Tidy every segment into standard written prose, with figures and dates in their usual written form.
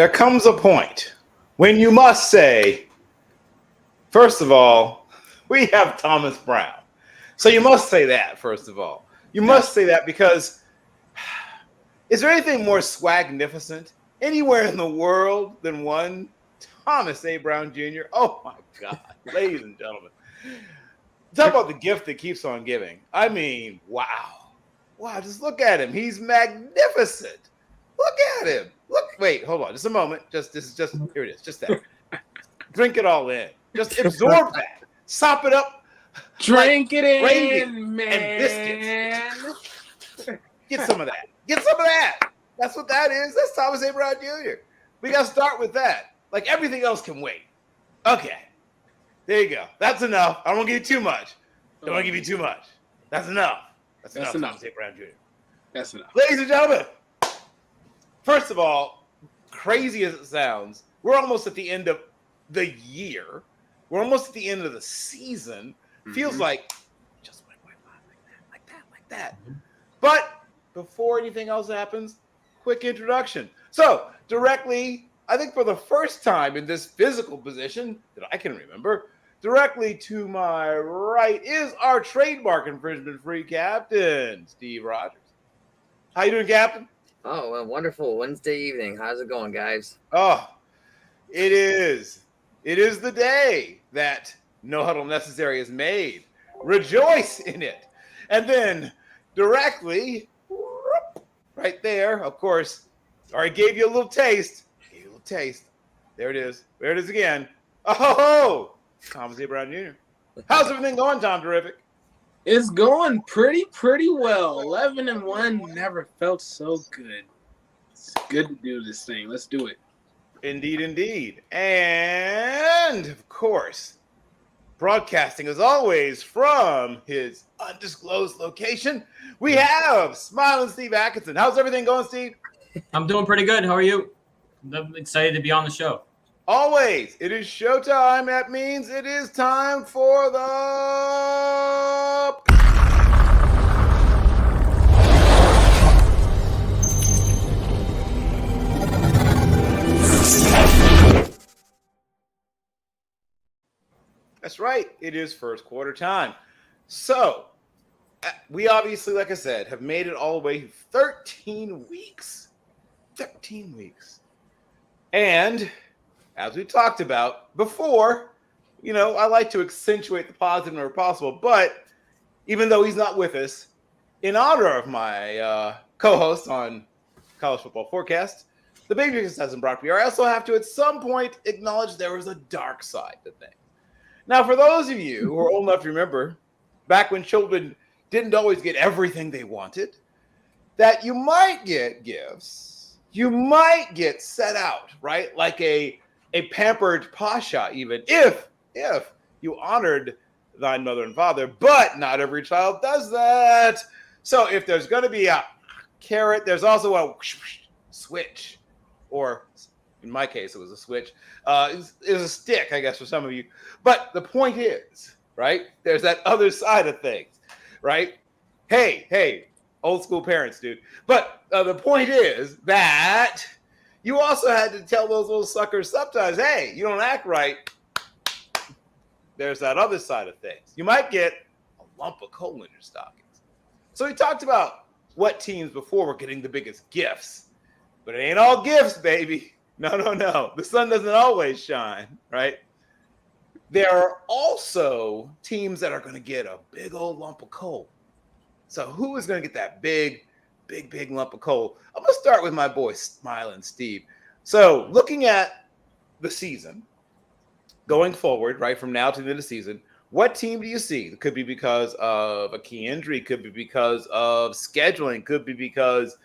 there comes a point when you must say, first of all, we have Thomas Brown. So you must say that, first of all. You must say that because is there anything more swagnificent anywhere in the world than one Thomas A. Brown Jr.? Oh, my God, ladies and gentlemen. Talk about the gift that keeps on giving. I mean, wow. Wow, just look at him. He's magnificent. Look at him. Look, wait, hold on. Just a moment. Here it is. Just that. Drink it all in. Just absorb that. Sop it up. Drink it in, and man. biscuits. Get some of that. Get some of that. That's what that is. That's Thomas A. Brown Jr. We got to start with that. Like everything else can wait. Okay. There you go. That's enough. I don't want to give you too much. Don't want to give you too much. That's enough. That's enough. Thomas A. Brown Jr. That's enough. Ladies and gentlemen, first of all, crazy as it sounds, we're almost at the end of the year. We're almost at the end of the season. Feels like just went by like that. But before anything else happens, quick introduction. So directly, I think for the first time in this physical position that I can remember, directly to my right is our trademark infringement free captain, Steve Rogers. How you doing, Captain? Oh, well, wonderful Wednesday evening. How's it going, guys? Oh, it is. It is the day that No Huddle Necessary is made. Rejoice in it. And then directly, right there, of course, already gave you a little taste. There it is. There it is again. Oh, Thomas A. Brown Jr. How's everything going, Tom Terrific? It's going pretty well. 11-1 never felt so good. It's good to do this thing. Let's do it. Indeed. And, of course, broadcasting as always from his undisclosed location, we have smiling Steve Atkinson. How's everything going, Steve? I'm doing pretty good. How are you? I'm excited to be on the show. Always. It is showtime. That means it is time for the... That's right. It is first quarter time. So, we obviously, like I said, have made it all the way 13 weeks. 13 weeks. And, as we talked about before, you know, I like to accentuate the positive whenever possible. But, even though he's not with us, in honor of my co-host on College Football Forecast, the Baby Jesus hasn't brought me. I also have to, at some point, acknowledge there was a dark side to things. Now, for those of you who are old enough to remember, back when children didn't always get everything they wanted, that you might get gifts, you might get set out, right? Like a pampered pasha, even if you honored thine mother and father, but not every child does that. So if there's going to be a carrot, there's also a switch, or in my case, it was a switch. It was a stick, I guess, for some of you. But the point is, right, there's that other side of things, right? Hey, old school parents, dude. But the point is that you also had to tell those little suckers sometimes, hey, you don't act right. There's that other side of things. You might get a lump of coal in your stockings. So we talked about what teams before were getting the biggest gifts. But it ain't all gifts, baby. No. The sun doesn't always shine, right? There are also teams that are going to get a big old lump of coal. So who is going to get that big lump of coal? I'm going to start with my boy, Smiling Steve. So looking at the season, going forward, right, from now to the end of the season, what team do you see? It could be because of a key injury, could be because of scheduling, could be because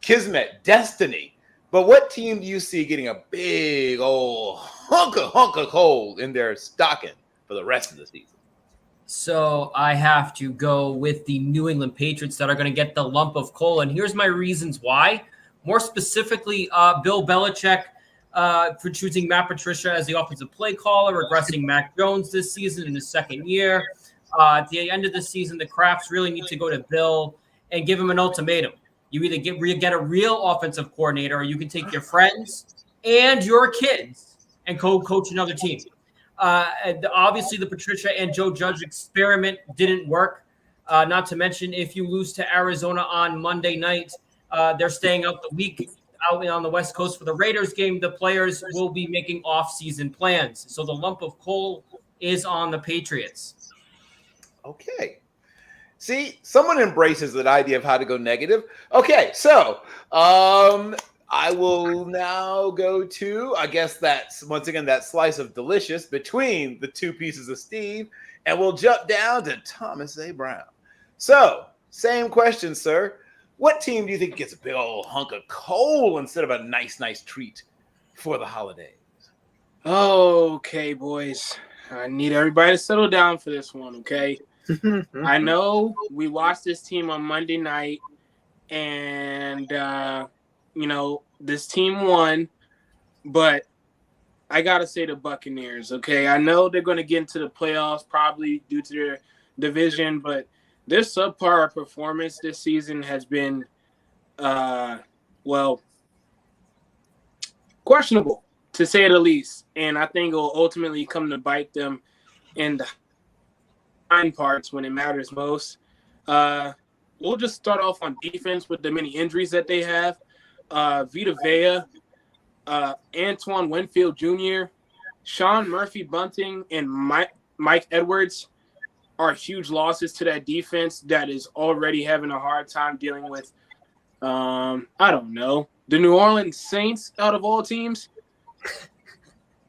Kismet, destiny. But what team do you see getting a big old hunk of coal in their stocking for the rest of the season? So I have to go with the New England Patriots that are going to get the lump of coal. And here's my reasons why. More specifically, Bill Belichick for choosing Matt Patricia as the offensive play caller, regressing Mac Jones this season in his second year. At the end of the season, the Crafts really need to go to Bill and give him an ultimatum. You either get a real offensive coordinator, or you can take your friends and your kids and coach another team. And obviously, the Patricia and Joe Judge experiment didn't work. Not to mention, if you lose to Arizona on Monday night, they're staying out the week out on the West Coast for the Raiders game. The players will be making off-season plans. So the lump of coal is on the Patriots. Okay. See, someone embraces that idea of how to go negative. Okay, so I will now go to, I guess that's, once again, that slice of delicious between the two pieces of Steve, and we'll jump down to Thomas A. Brown. So, same question, sir. What team do you think gets a big old hunk of coal instead of a nice treat for the holidays? Okay, boys. I need everybody to settle down for this one, okay? I know we watched this team on Monday night, and, this team won, but I got to say the Buccaneers, okay? I know they're going to get into the playoffs probably due to their division, but their subpar performance this season has been, questionable, to say the least. And I think it will ultimately come to bite them in the hind parts when it matters most. We'll just start off on defense with the many injuries that they have. Vita Vea, Antoine Winfield Jr., Sean Murphy-Bunting, and Mike Edwards are huge losses to that defense that is already having a hard time dealing with, the New Orleans Saints out of all teams.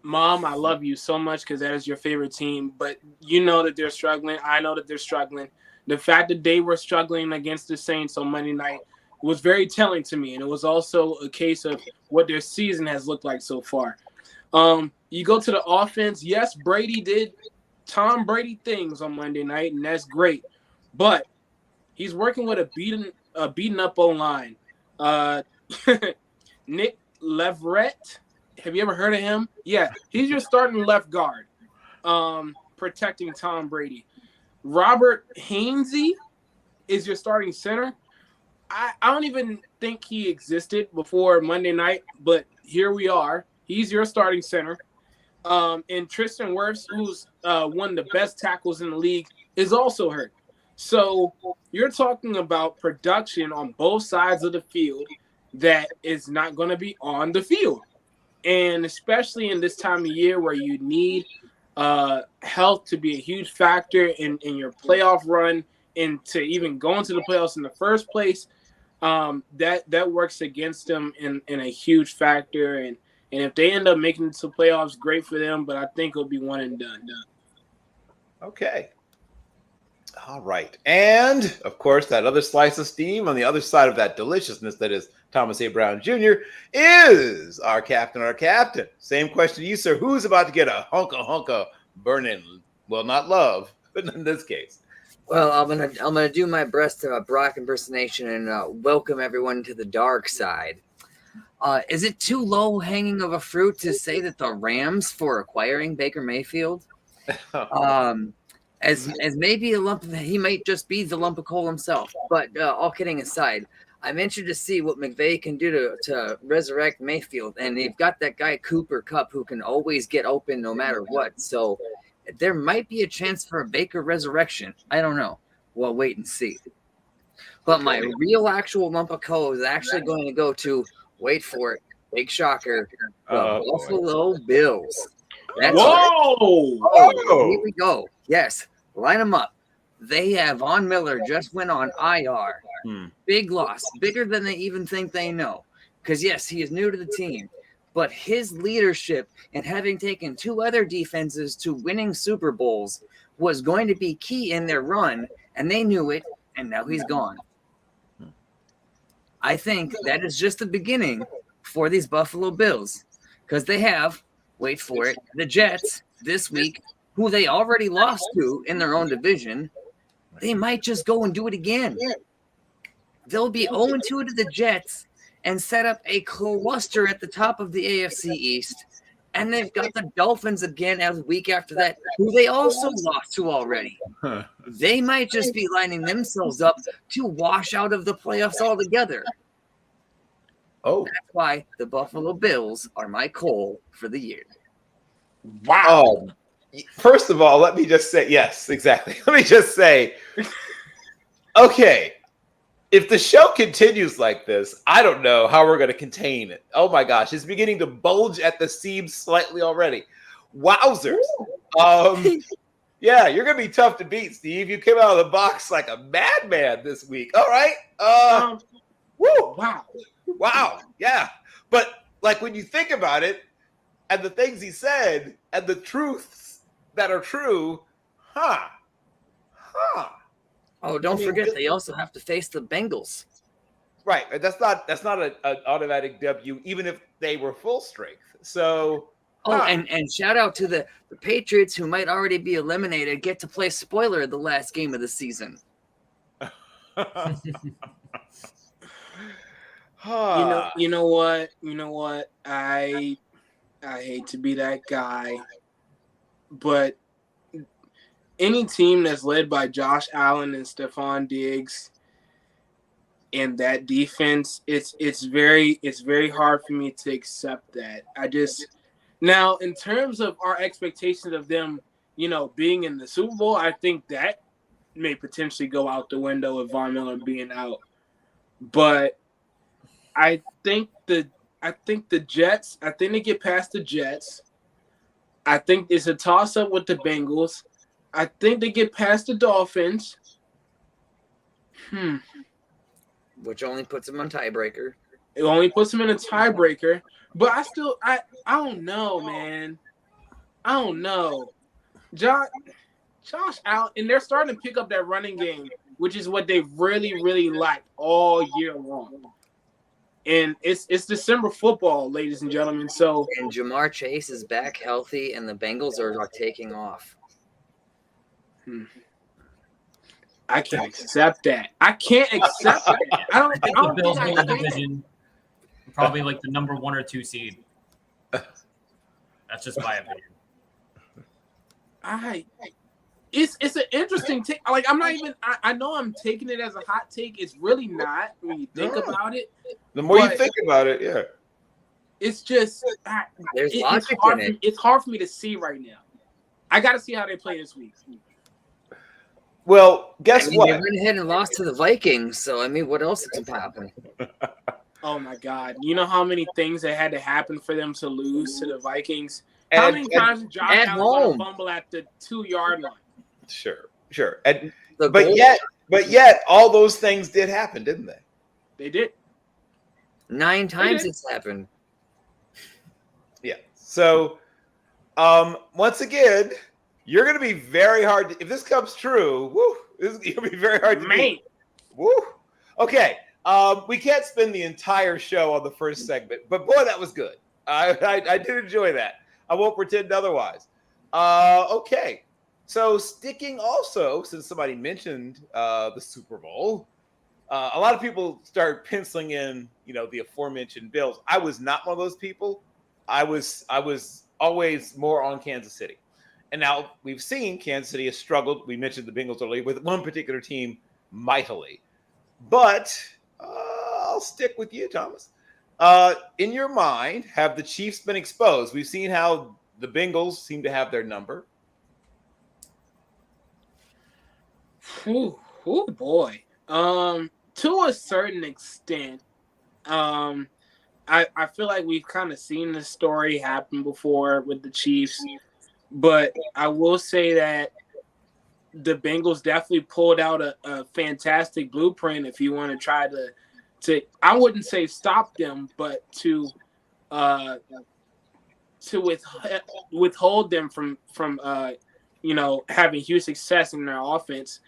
Mom, I love you so much because that is your favorite team, but you know that they're struggling. I know that they're struggling. The fact that they were struggling against the Saints on Monday night was very telling to me, and it was also a case of what their season has looked like so far. You go to the offense. Yes, Brady did Tom Brady things on Monday night, and that's great, but he's working with a beaten up O-line. Nick Leverett. Have you ever heard of him? Yeah, he's your starting left guard, protecting Tom Brady. Robert Hainsey is your starting center. I don't even think he existed before Monday night, but here we are. He's your starting center. And Tristan Wirfs, who's one of the best tackles in the league, is also hurt. So you're talking about production on both sides of the field that is not going to be on the field. And especially in this time of year where you need health to be a huge factor in your playoff run and to even go into the playoffs in the first place, that works against them in a huge factor. And if they end up making it to playoffs, great for them, but I think it'll be one and done. Okay. All right. And, of course, that other slice of steam on the other side of that deliciousness that is Thomas A. Brown Jr. is our captain. Same question to you, sir. Who's about to get a hunk of burning, well, not love, but in this case? Well, I'm gonna do my best to Brock impersonation and welcome everyone to the dark side. Is it too low hanging of a fruit to say that the Rams for acquiring Baker Mayfield? As maybe a lump, he might just be the lump of coal himself. But all kidding aside, I'm interested to see what McVay can do to resurrect Mayfield. And they've got that guy Cooper Kupp who can always get open no matter what. So there might be a chance for a Baker resurrection. I don't know. We'll wait and see. But my real actual lump of coal is actually going to go to, wait for it, big shocker, the Buffalo Bills. That's here we go. Yes, line them up. They have Von Miller just went on IR. Big loss, bigger than they even think they know. Because, yes, he is new to the team. But his leadership and having taken two other defenses to winning Super Bowls was going to be key in their run, and they knew it, and now he's gone. I think that is just the beginning for these Buffalo Bills. Because they have, wait for it, the Jets this week, who they already lost to in their own division. They might just go and do it again. They'll be 0-2 to the Jets and set up a cluster at the top of the AFC East. And they've got the Dolphins again as week after that, who they also lost to already. They might just be lining themselves up to wash out of the playoffs altogether. Oh, That's why the Buffalo Bills are my Cole for the year. Wow. First of all, let me just say, yes, exactly. Let me just say, okay, if the show continues like this, I don't know how we're going to contain it. Oh my gosh, it's beginning to bulge at the seams slightly already. Wowzers. Yeah, you're going to be tough to beat, Steve. You came out of the box like a madman this week. All right. Woo. Wow. Yeah. But like when you think about it and the things he said and the truths that are true, huh. Oh, don't forget they also have to face the Bengals. Right. That's not an automatic W, even if they were full strength. So Oh, and shout out to the Patriots who might already be eliminated, get to play spoiler the last game of the season. You know what? I hate to be that guy, but any team that's led by Josh Allen and Stephon Diggs and that defense, it's very hard for me to accept that. Now, in terms of our expectations of them, being in the Super Bowl, I think that may potentially go out the window with Von Miller being out. But I think the Jets, I think they get past the Jets. I think it's a toss-up with the Bengals. I think they get past the Dolphins. Which only puts them on tiebreaker. It only puts them in a tiebreaker. But I don't know, man. I don't know. Josh Allen, and they're starting to pick up that running game, which is what they really, really lacked all year long. And it's December football, ladies and gentlemen. So and Jamar Chase is back healthy, and the Bengals are taking off. I can't accept that. I can't accept that. I don't think the Bills win the division. Probably like the number 1 or 2 seed. That's just my opinion. It's an interesting take. Like I'm not even. I know I'm taking it as a hot take. It's really not when you think about it. The more you think about it, yeah. It's just there's logic in it. It's hard for me to see right now. I got to see how they play this week. Well, guess what? They went ahead and lost to the Vikings. So what else can happen? Oh my God! You know how many things that had to happen for them to lose to the Vikings? How many times did Josh Allen fumble at the 2-yard line? Sure. But yet, all those things did happen, didn't they? They did. 9 times it's happened. Yeah. So, once again, you're going to be very hard. If this comes true, this is going to be very hard to beat. Woo. Okay. We can't spend the entire show on the first segment, but boy, that was good. I did enjoy that. I won't pretend otherwise. Okay. So sticking also, since somebody mentioned the Super Bowl, a lot of people start penciling in, the aforementioned Bills. I was not one of those people. I was always more on Kansas City. And now we've seen Kansas City has struggled. We mentioned the Bengals earlier with one particular team mightily. But I'll stick with you, Thomas. In your mind, have the Chiefs been exposed? We've seen how the Bengals seem to have their number. Oh boy. To a certain extent, I feel like we've kind of seen this story happen before with the Chiefs, but I will say that the Bengals definitely pulled out a fantastic blueprint if you want to try to I wouldn't say stop them, but to withhold them from having huge success in their offense.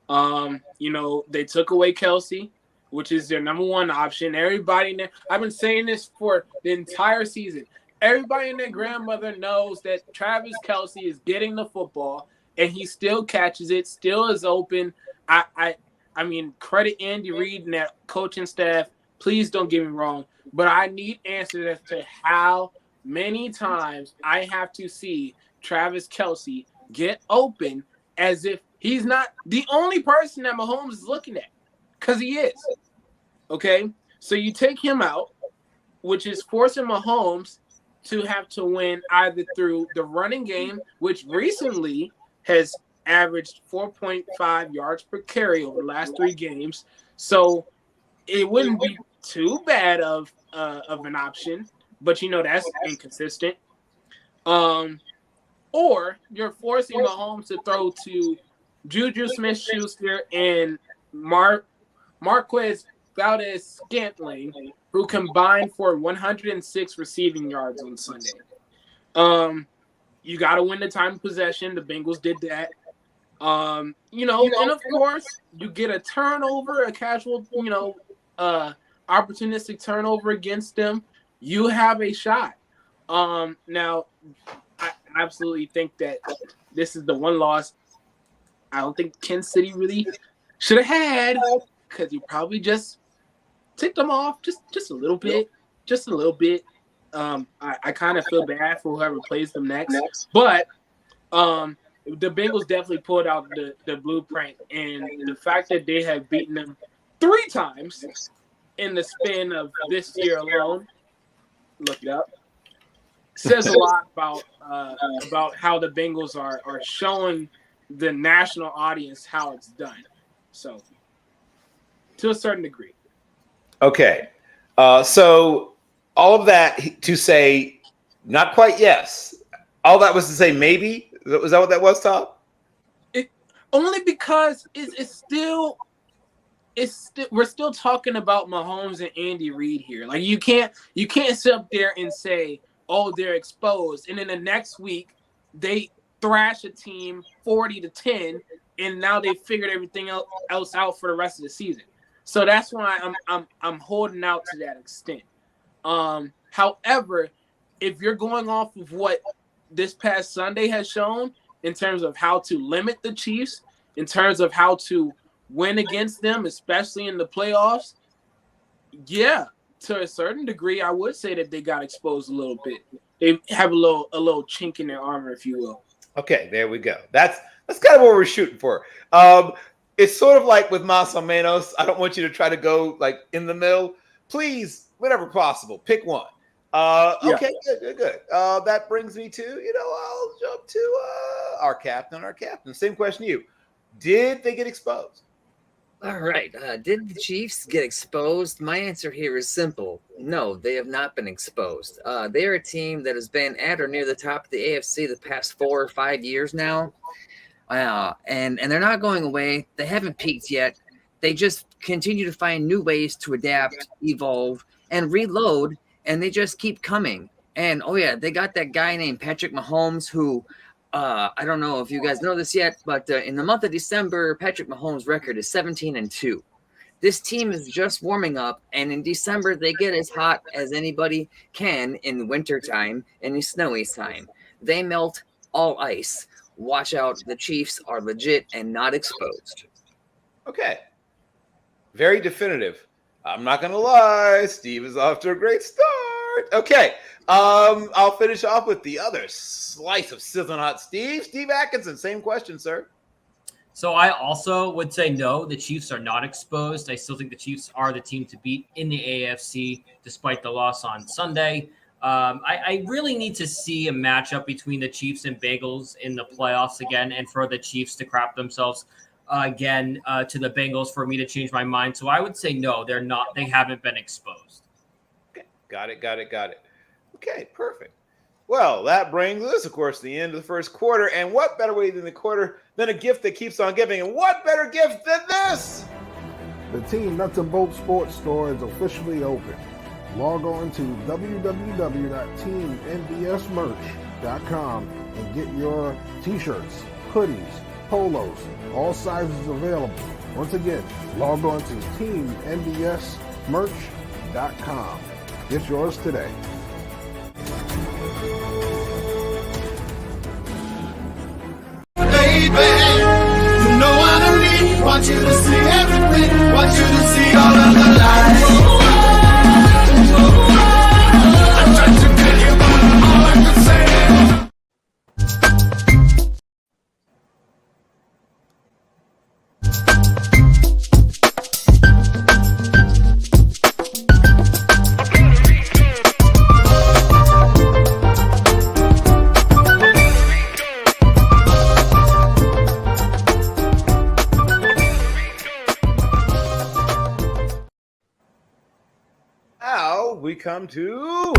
They took away Kelsey, which is their number 1 option. Everybody in there, I've been saying this for the entire season. Everybody and their grandmother knows that Travis Kelsey is getting the football, and he still catches it, still is open. I mean, credit Andy Reid and that coaching staff. Please don't get me wrong, but I need answers as to how many times I have to see Travis Kelsey get open as if he's not the only person that Mahomes is looking at, because he is. Okay, so you take him out, which is forcing Mahomes to have to win either through the running game, which recently has averaged 4.5 yards per carry over the last 3 games. So it wouldn't be too bad of an option, but that's inconsistent. Or you're forcing Mahomes to throw to Juju Smith-Schuster and Marquez Valdez-Scantling, who combined for 106 receiving yards on Sunday. You got to win the time of possession. The Bengals did that. And of course, you get a turnover, a casual, opportunistic turnover against them. You have a shot. Now, I absolutely think that this is the one loss I don't think Kansas City really should have had, because you probably just ticked them off just a little bit. Just a little bit. I kind of feel bad for whoever plays them next. But the Bengals definitely pulled out the blueprint. And the fact that they have beaten them 3 times in the span of this year alone, look it up, says a lot about how the Bengals are showing the national audience how it's done. So, to a certain degree. Okay. So all of that to say not quite yes. All that was to say maybe. Was that what that was, Tom? Only because it's still we're still talking about Mahomes and Andy Reid here. Like you can't sit up there and say, oh, they're exposed, and then the next week they thrash a team 40-10, and now they figured everything else out for the rest of the season. So that's why I'm holding out to that extent. However, if you're going off of what this past Sunday has shown in terms of how to limit the Chiefs, in terms of how to win against them, especially in the playoffs, yeah, to a certain degree, I would say that they got exposed a little bit. They have a little chink in their armor, if you will. Okay, there we go. That's kind of what we're shooting for. It's sort of like with Mas o menos. I don't want you to try to go like in the middle. Please, whenever possible, pick one. Okay, good. That brings me to, I'll jump to our captain. Same question to you. Did they get exposed? All right. Did the Chiefs get exposed? My answer here is simple. No, they have not been exposed. They're a team that has been at or near the top of the AFC the past 4 or 5 years now. And they're not going away. They haven't peaked yet. They just continue to find new ways to adapt, evolve, and reload, and they just keep coming. And, they got that guy named Patrick Mahomes who I don't know if you guys know this yet, but in the month of December, Patrick Mahomes' record is 17-2. This team is just warming up, and in December, they get as hot as anybody can in wintertime and in snowy time. They melt all ice. Watch out. The Chiefs are legit and not exposed. Okay. Very definitive. I'm not going to lie. Steve is off to a great start. Okay. I'll finish off with the other slice of sizzling hot Steve Atkinson. Same question, sir. So I also would say no, the Chiefs are not exposed. I still think the Chiefs are the team to beat in the AFC, despite the loss on Sunday. I really need to see a matchup between the Chiefs and Bengals in the playoffs again, and for the Chiefs to crap themselves again to the Bengals for me to change my mind. So I would say no, they're not. They haven't been exposed. Okay, got it. Okay, perfect. Well, that brings us, of course, to the end of the first quarter. And what better way than the quarter than a gift that keeps on giving? And what better gift than this? The Team Nuts and Bolts Sports Store is officially open. Log on to www.teamnbsmerch.com and get your t-shirts, hoodies, polos, all sizes available. Once again, log on to teamnbsmerch.com. Get yours today. Baby, you know what I need. Want you to see everything. Want you to see all of the lights. I tried to tell you, but all I could say. come to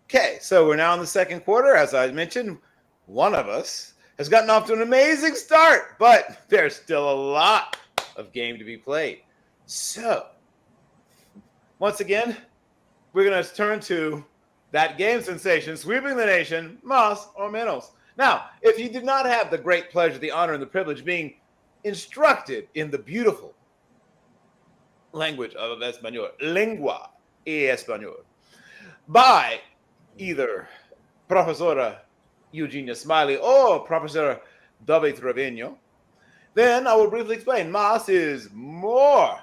okay, so we're now in the second quarter. As I mentioned, one of us has gotten off to an amazing start, but there's still a lot of game to be played. So, once again, we're going to turn to that game sensation, sweeping the nation, más o menos. Now, if you did not have the great pleasure, the honor, and the privilege of being instructed in the beautiful language of Español, lengua y español, by either Profesora Eugenia Smiley or Professor David Trevino, then I will briefly explain. Más is more,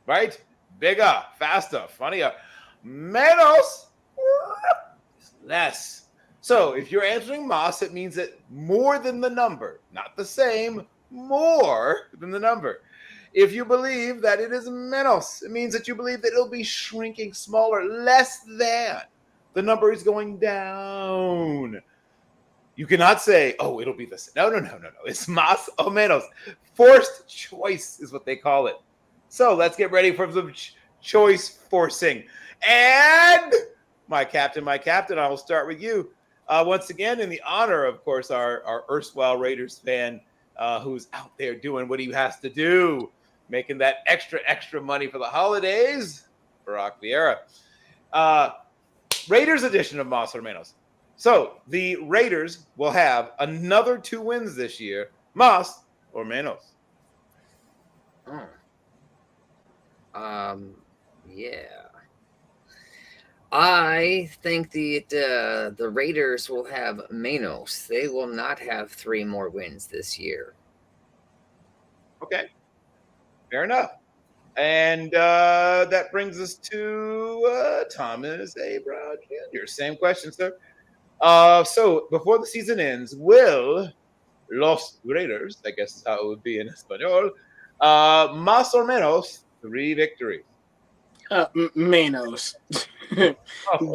right? Bigger, faster, funnier. Menos is less. So if you're answering más, it means that more than the number, not the same, more than the number. If you believe that it is menos, it means that you believe that it'll be shrinking smaller, less than. The number is going down. You cannot say, oh, it'll be the same. No. It's más o menos. Forced choice is what they call it. So let's get ready for some choice forcing. And my captain, I will start with you. Once again, in the honor, of course, our erstwhile Raiders fan who's out there doing what he has to do, making that extra money for the holidays, Barack Vierra. Raiders edition of Más o Menos. So the Raiders will have another 2 wins this year, más or menos. Yeah. I think the Raiders will have menos. They will not have 3 more wins this year. Okay. Fair enough. And that brings us to Thomas A. Brown Jr. Same question, sir. So before the season ends, will Los Raiders, I guess is how it would be in Espanol, más o menos 3 victories? Menos.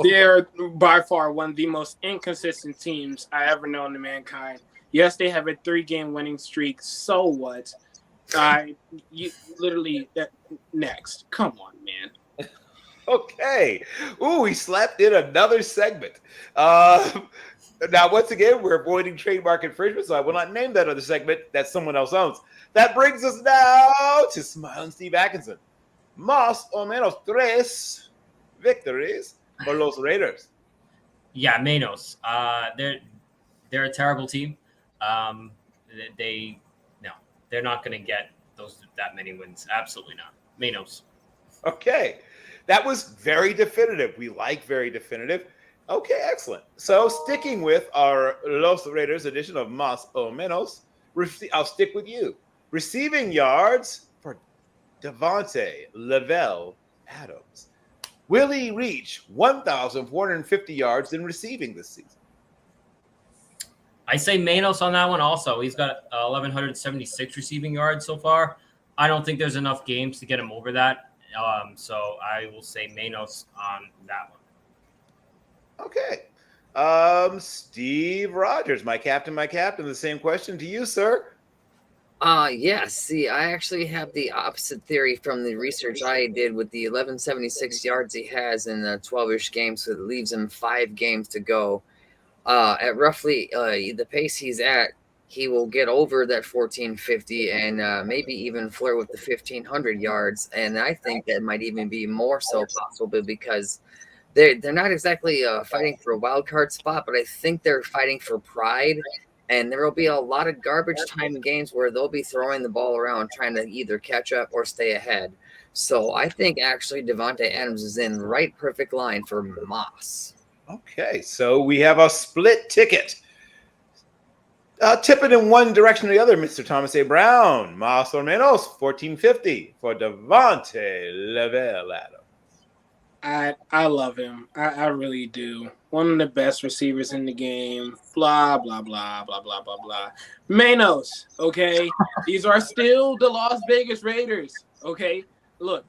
They're by far one of the most inconsistent teams I ever known in mankind. Yes, they have a 3-game winning streak. So what? You literally next. Come on, man. Okay. Ooh, he slapped in another segment. Now, once again, we're avoiding trademark infringement, so I will not name that other segment that someone else owns. That brings us now to Smiling Steve Atkinson. Más o menos 3 victories for Los Raiders. Yeah, menos. They're a terrible team. They're not going to get that many wins. Absolutely not. Menos. Okay. That was very definitive. We like very definitive. Okay, excellent. So sticking with our Los Raiders edition of Más o Menos, I'll stick with you. Receiving yards for Davante Lavelle Adams. Will he reach 1,450 yards in receiving this season? I say menos on that one also. He's got 1,176 receiving yards so far. I don't think there's enough games to get him over that. So I will say menos on that one. Okay. Steve Rogers, my captain. The same question to you, sir. Yes. See, I actually have the opposite theory from the research I did with the 1,176 yards he has in the 12-ish games, so it leaves him 5 games to go. At roughly the pace he's at, he will get over that 1,450 and maybe even flirt with the 1,500 yards. And I think that might even be more so possible because they're not exactly fighting for a wild card spot, but I think they're fighting for pride. And there will be a lot of garbage time games where they'll be throwing the ball around trying to either catch up or stay ahead. So I think actually Davante Adams is in right perfect line for Moss. Okay, so we have a split ticket. Tip it in one direction or the other, Mr. Thomas A. Brown. Más o menos 1,450 for Davante Lavelle Adams. I love him. I really do. One of the best receivers in the game. Blah, blah, blah, blah, blah, blah, blah. Menos, okay? These are still the Las Vegas Raiders, okay? Look,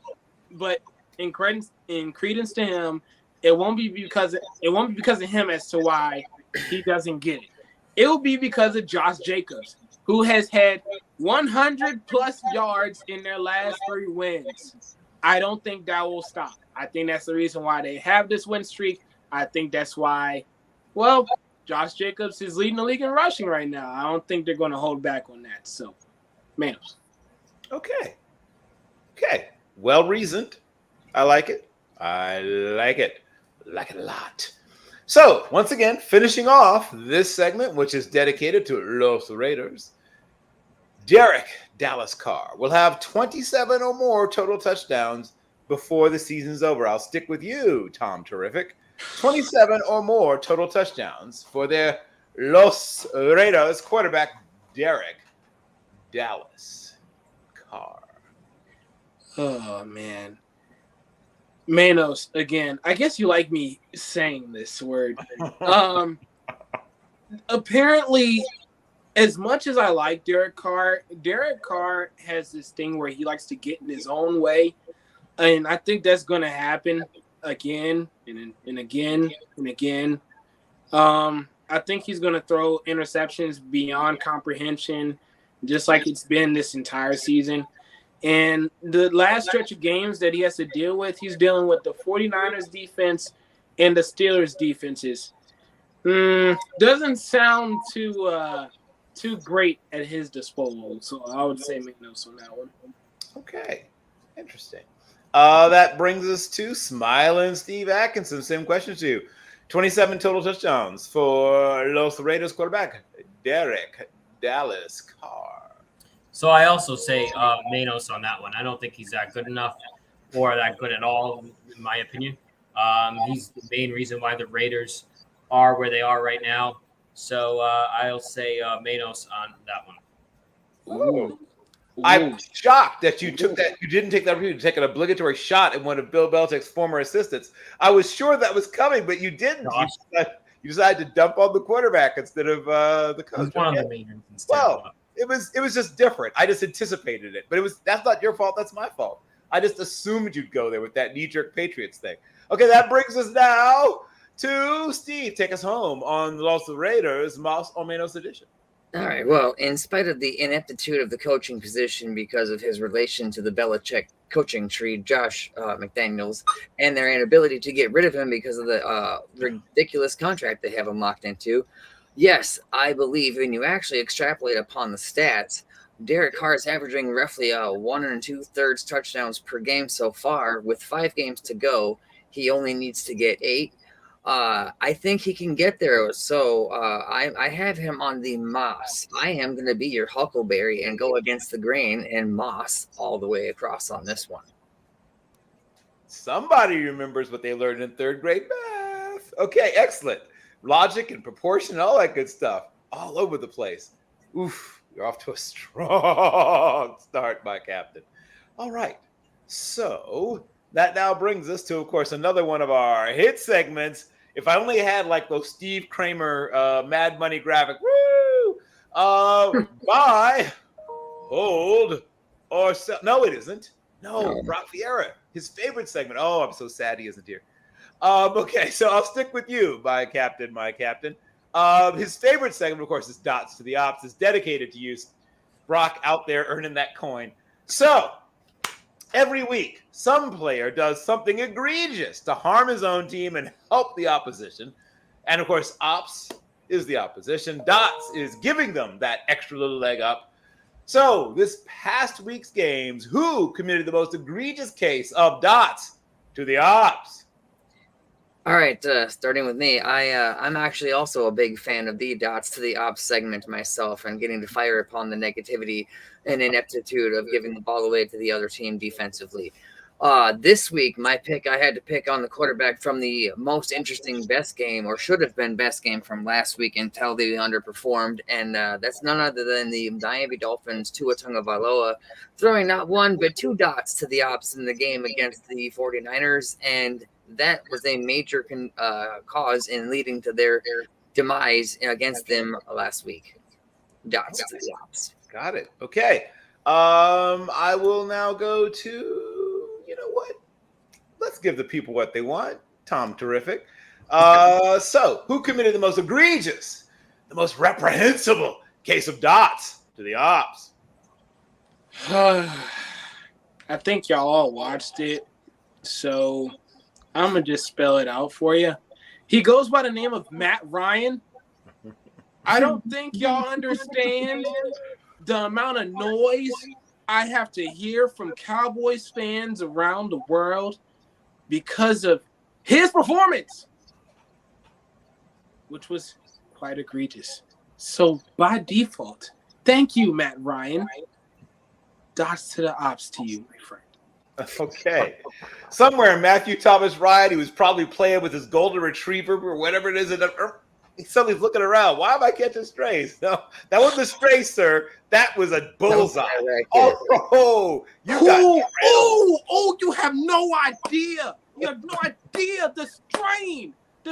but in credence to him, it won't be because of him as to why he doesn't get it. It will be because of Josh Jacobs, who has had 100-plus yards in their last 3 wins. I don't think that will stop. I think that's the reason why they have this win streak. I think that's why, well, Josh Jacobs is leading the league in rushing right now. I don't think they're going to hold back on that. So, Manos. Okay. Well reasoned. I like it. Like it a lot. So, once again, finishing off this segment, which is dedicated to Los Raiders, Derek Dallas Carr will have 27 or more total touchdowns before the season's over. I'll stick with you, Tom Terrific. 27 or more total touchdowns for their Los Raiders quarterback, Derek Dallas Carr. Oh, man. Manos, again, I guess you like me saying this word. Apparently, as much as I like Derek Carr has this thing where he likes to get in his own way. And I think that's going to happen again and again and again. I think he's going to throw interceptions beyond comprehension, just like it's been this entire season. And the last stretch of games that he has to deal with, he's dealing with the 49ers defense and the Steelers defenses. Doesn't sound too great at his disposal. So I would say make notes on that one. Okay. Interesting. That brings us to Smiling Steve Atkinson. Same question to you. 27 total touchdowns for Los Raiders quarterback, Derek Dallas Carr. So I also say Manos on that one. I don't think he's that good enough or that good at all, in my opinion. He's the main reason why the Raiders are where they are right now. So I'll say Manos on that one. Ooh. I'm shocked that you took that. You didn't take that opportunity to take an obligatory shot at one of Bill Belichick's former assistants. I was sure that was coming, but you didn't. You decided to dump on the quarterback instead of the coach. One of the main reasons. Well, it was just different. I just anticipated it, but that's not your fault. That's my fault. I just assumed you'd go there with that knee-jerk Patriots thing. Okay, that brings us now to Steve. Take us home on the Los Raiders Mas o Menos edition. All right. Well, in spite of the ineptitude of the coaching position because of his relation to the Belichick coaching tree, Josh McDaniels, and their inability to get rid of him because of the ridiculous contract they have him locked into, yes, I believe when you actually extrapolate upon the stats, Derek Carr is averaging roughly 1 2/3 touchdowns per game so far. With 5 games to go, he only needs to get 8. I think he can get there. So I have him on the Moss. I am going to be your Huckleberry and go against the grain and Moss all the way across on this one. Somebody remembers what they learned in 3rd grade math. Okay, excellent. Logic and proportion, all that good stuff. All over the place. Oof, you're off to a strong start, my captain. All right. So that now brings us to, of course, another one of our hit segments. If I only had like those Steve Kramer Mad Money graphic, woo! Buy, hold, or sell. No, it isn't. No, Brock Vierra, his favorite segment. Oh, I'm so sad he isn't here. Okay, so I'll stick with you, my captain. His favorite segment, of course, is Dots to the Ops. It's dedicated to you, Brock, out there earning that coin. So every week, some player does something egregious to harm his own team and help the opposition. And, of course, Ops is the opposition. Dots is giving them that extra little leg up. So this past week's games, who committed the most egregious case of Dots to the Ops? All right, starting with me, I'm actually also a big fan of the Dots to the Ops segment myself and getting to fire upon the negativity and ineptitude of giving the ball away to the other team defensively. This week, my pick, I had to pick on the quarterback from the most interesting best game, or should have been best game from last week until they underperformed, and that's none other than the Miami Dolphins' Tua Tagovailoa, throwing not 1 but 2 dots to the Ops in the game against the 49ers, and that was a major cause in leading to their demise against them last week. Dots to the Ops. Got it. Okay. I will now go to, you know what? Let's give the people what they want. Tom Terrific. So who committed the most egregious, the most reprehensible case of dots to the ops? I think y'all all watched it, so I'm gonna just spell it out for you. He goes by the name of Matt Ryan. I don't think y'all understand the amount of noise I have to hear from Cowboys fans around the world because of his performance, which was quite egregious. So by default, thank you, Matt Ryan. Dots to the ops to you, my friend. Okay. Somewhere Matthew Thomas Ryan, he was probably playing with his golden retriever or whatever it is. And he suddenly looking around. Why am I catching strays? No, that wasn't a stray, sir. That was a bullseye. Oh, you got you have no idea. You have no idea the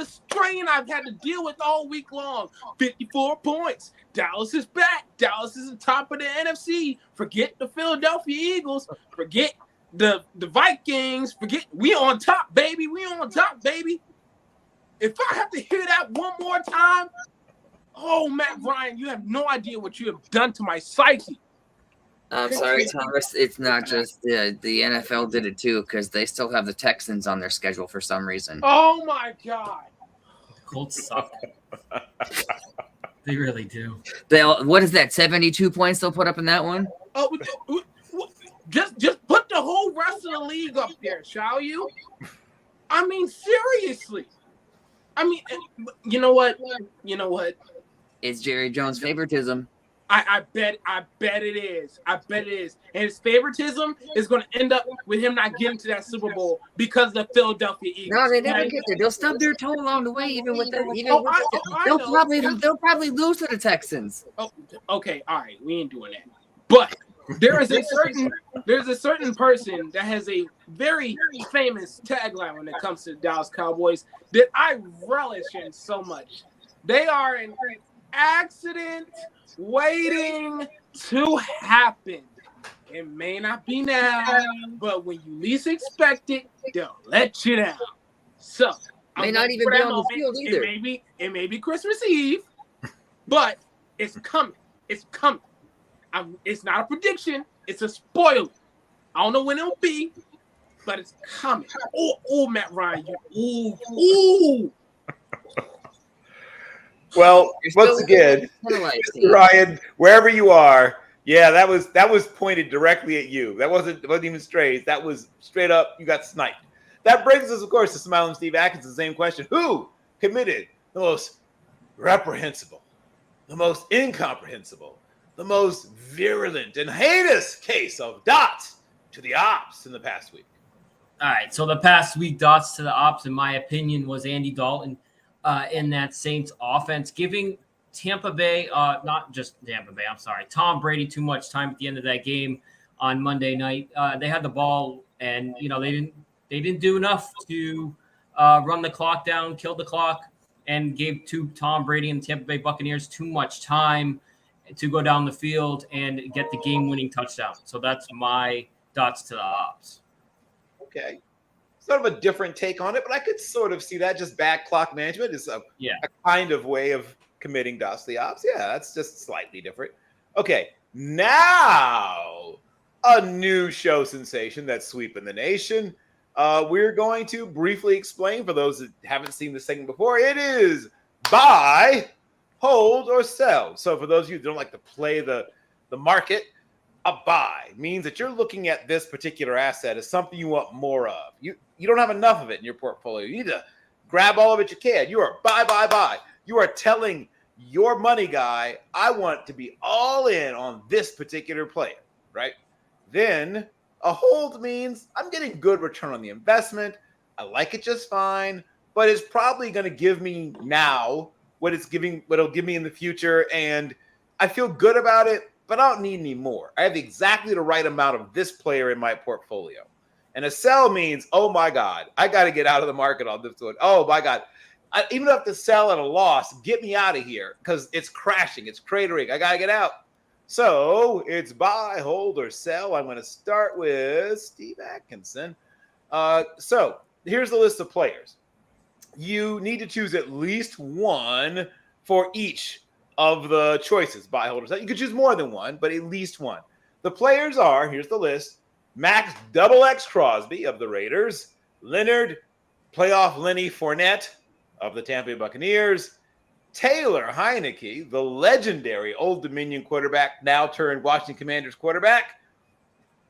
strain I've had to deal with all week long. 54 points. Dallas is back. Dallas is the top of the NFC. Forget the Philadelphia Eagles. Forget the Vikings. Forget we on top, baby. We on top, baby. If I have to hear that one more time, oh, Matt Ryan, you have no idea what you have done to my psyche. I'm sorry, Thomas. It's not just the NFL did it too, because they still have the Texans on their schedule for some reason. Oh my God. Colts suck. They really do. What is that? 72 points they'll put up in that one? Oh, just put the whole rest of the league up there, shall you? I mean, seriously. I mean, you know what? It's Jerry Jones' favoritism. I bet it is. I bet it is. And his favoritism is going to end up with him not getting to that Super Bowl because of the Philadelphia Eagles. No, they never get there. They'll stub their toe along the way, even with that. They'll probably lose to the Texans. Oh, okay, all right, we ain't doing that. But there's a certain person that has a very famous tagline when it comes to the Dallas Cowboys that I relish in so much. They are an accident waiting to happen. It may not be now, but when you least expect it, they'll let you down. So may not even be on the field either. It may be Christmas Eve, but it's coming. It's coming. It's not a prediction. It's a spoiler. I don't know when it'll be, but it's coming. Oh, Matt Ryan. Ooh. Well, once again, Ryan, wherever you are, yeah, that was pointed directly at you. That wasn't even strays. That was straight up. You got sniped. That brings us, of course, to Smiling Steve Atkinson. Same question: who committed the most reprehensible, the most incomprehensible, the most virulent and heinous case of dots to the ops in the past week? All right, so the past week, dots to the ops, in my opinion, was Andy Dalton. In that Saints offense, giving Tampa Bay, not just Tampa Bay, I'm sorry, Tom Brady too much time at the end of that game on Monday night. They had the ball, and they didn't do enough to run the clock down, kill the clock, and gave to Tom Brady and the Tampa Bay Buccaneers too much time to go down the field and get the game-winning touchdown. So that's my dots to the ops. Okay. Sort of a different take on it, but I could sort of see that. Just bad clock management is a kind of way of committing dots to the ops. Yeah, that's just slightly different. Okay, now a new show sensation that's sweeping the nation. We're going to briefly explain for those that haven't seen this segment before. It is buy, hold, or sell. So for those of you who don't like to play the market, a buy means that you're looking at this particular asset as something you want more of. You don't have enough of it in your portfolio. You need to grab all of it you can. You are buy. You are telling your money guy, I want to be all in on this particular player, right? Then a hold means I'm getting good return on the investment. I like it just fine, but it's probably going to give me now what it'll give me in the future. And I feel good about it, but I don't need any more. I have exactly the right amount of this player in my portfolio. And a sell means, oh my God, I got to get out of the market on this one. Oh my God. Even if I have to sell at a loss, get me out of here because it's crashing. It's cratering. I got to get out. So it's buy, hold, or sell. I'm going to start with Steve Atkinson. So here's the list of players. you need to choose at least one for each of the choices, buy, hold, or sell. You could choose more than one, but at least one. The players are, here's the list, Max XX Crosby of the Raiders, Leonard Playoff Lenny Fournette of the Tampa Bay Buccaneers, Taylor Heineke, the legendary Old Dominion quarterback, now turned Washington Commanders quarterback,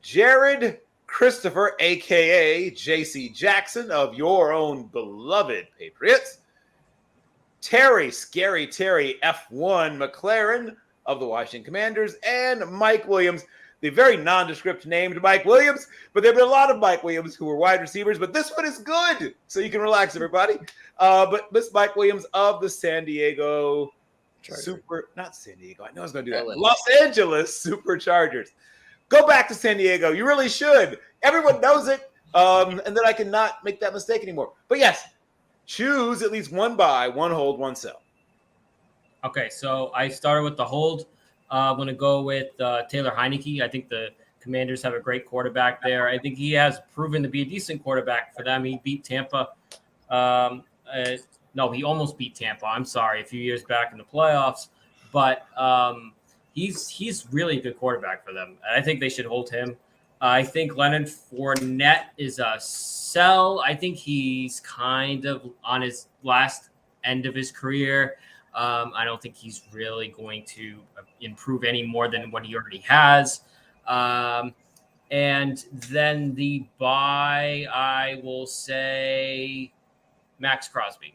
Jared Christopher, a.k.a. J.C. Jackson of your own beloved Patriots, Scary Terry F1 McLaren of the Washington Commanders, and Mike Williams, the very nondescript named Mike Williams, but there have been a lot of Mike Williams who were wide receivers, but this one is good, so you can relax, everybody. But this Mike Williams of the San Diego not San Diego, I know I was going to do that, Los Angeles Superchargers. Go back to San Diego. You really should. Everyone knows it, and then I cannot make that mistake anymore. But yes, choose at least one buy, one hold, one sell. Okay, so I started with the hold. I'm going to go with Taylor Heineke. I think the Commanders have a great quarterback there. I think he has proven to be a decent quarterback for them. He beat Tampa. No, he almost beat Tampa. I'm sorry, a few years back in the playoffs. But he's really a good quarterback for them. I think they should hold him. I think Leonard Fournette is a sell. I think he's kind of on his last end of his career. I don't think he's really going to improve any more than what he already has. And then the buy, I will say Max Crosby.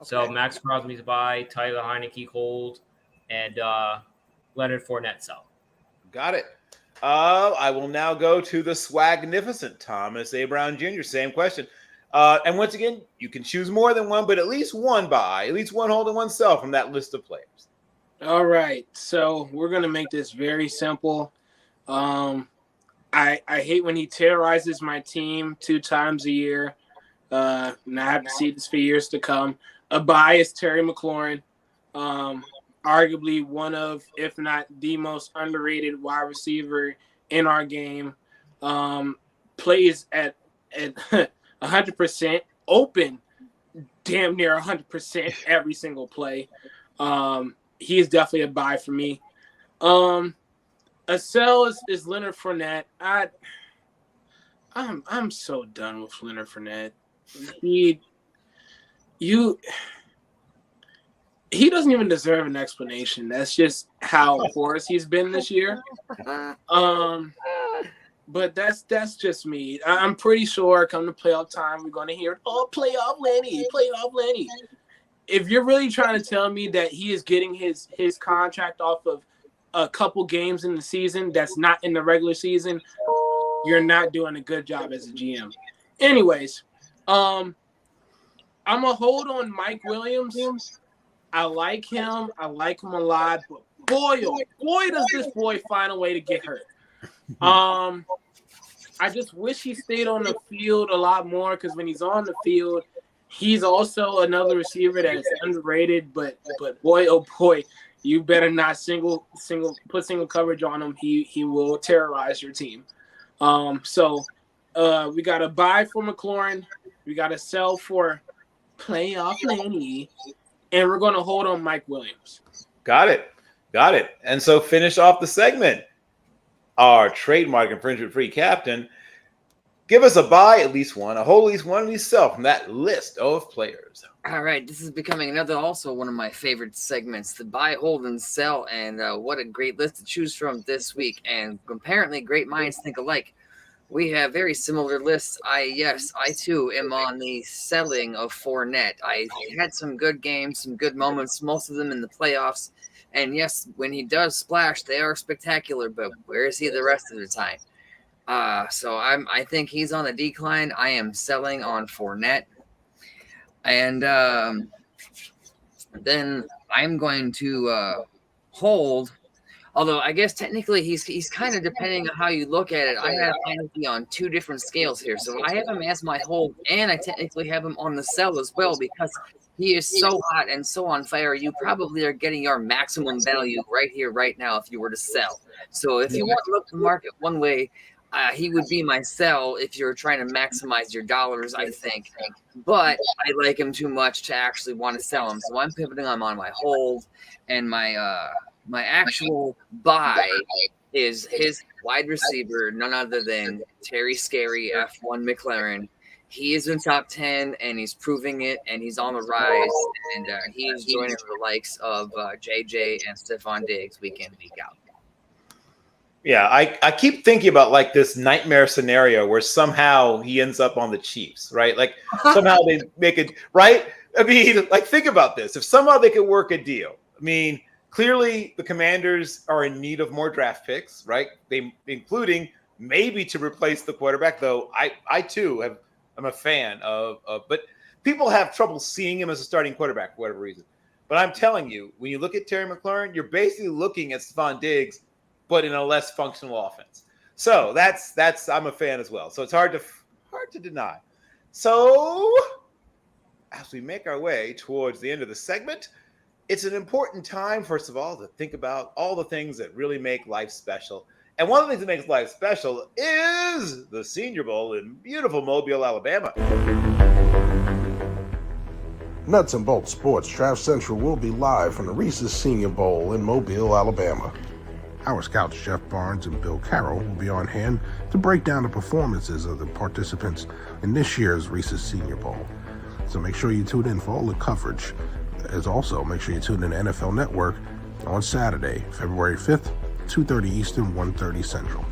Okay. So Max Crosby's buy, Tyler Heineke hold, and Leonard Fournette sell. Got it. I will now go to the swagnificent Thomas A. Brown Jr. Same question. And once again, you can choose more than one, but at least one buy, at least one hold, and one sell from that list of players. All right. So we're going to make this very simple. I hate when he terrorizes my team 2 times a year. And I have to see this for years to come. A buy is Terry McLaurin. Arguably one of, if not the most underrated wide receiver in our game. Plays at 100%, open damn near 100% every single play. He is definitely a buy for me. A sell is Leonard Fournette. I'm so done with Leonard Fournette. He doesn't even deserve an explanation. That's just how porous he's been this year. But that's just me. I'm pretty sure come to playoff time, we're going to hear, oh, playoff Lenny. If you're really trying to tell me that he is getting his contract off of a couple games in the season that's not in the regular season, you're not doing a good job as a GM. Anyways, I'm going to hold on Mike Williams. I like him. I like him a lot. But boy, oh boy, does this boy find a way to get hurt. I just wish he stayed on the field a lot more, because when he's on the field, he's also another receiver that is underrated. But boy, oh boy, you better not put single coverage on him. He will terrorize your team. So we got a buy for McLaurin. We got a sell for playoff Lenny. And we're going to hold on Mike Williams. Got it. And so finish off the segment. Our trademark infringement-free captain, give us a buy, at least one, a hold, at least one, at least sell from that list of players. All right, this is becoming also one of my favorite segments, the buy, hold, and sell. And what a great list to choose from this week. And apparently great minds think alike. We have very similar lists. I too am on the selling of Fournette. I had some good games, some good moments, most of them in the playoffs. And yes, when he does splash, they are spectacular, but where is he the rest of the time? So I think he's on the decline. I am selling on Fournette. And then I'm going to hold. Although I guess technically he's kind of depending on how you look at it. I have Heineke on 2 different scales here. So I have him as my hold, and I technically have him on the sell as well, because he is so hot and so on fire. You probably are getting your maximum value right here, right now, if you were to sell. So if you want to look the market one way, He would be my sell if you're trying to maximize your dollars, I think. But I like him too much to actually want to sell him. So I'm pivoting him on my hold, and my actual buy is his wide receiver, none other than Terry Scary F1 McLaren. He is in top 10, and he's proving it, and he's on the rise, and he's joining the likes of JJ and Stephon Diggs week in, week out. Yeah, I keep thinking about like this nightmare scenario where somehow he ends up on the Chiefs, right? Like somehow they make it, right? I mean, like think about this. If somehow they could work a deal, I mean, clearly the Commanders are in need of more draft picks, right? They including maybe to replace the quarterback, though I too I'm a fan of but people have trouble seeing him as a starting quarterback for whatever reason. But I'm telling you, when you look at Terry McLaurin, you're basically looking at Stephon Diggs, but in a less functional offense. So that's I'm a fan as well. So it's hard to deny. So as we make our way towards the end of the segment, it's an important time, first of all, to think about all the things that really make life special. And one of the things that makes life special is the Senior Bowl in beautiful Mobile, Alabama. Nuts and Bolts Sports Draft Central will be live from the Reese's Senior Bowl in Mobile, Alabama. Our scouts Jeff Barnes and Bill Carroll will be on hand to break down the performances of the participants in this year's Reese's Senior Bowl. So make sure you tune in for all the coverage. As also, make sure you tune in to NFL Network on Saturday, February 5th, 2:30 Eastern, 1:30 Central.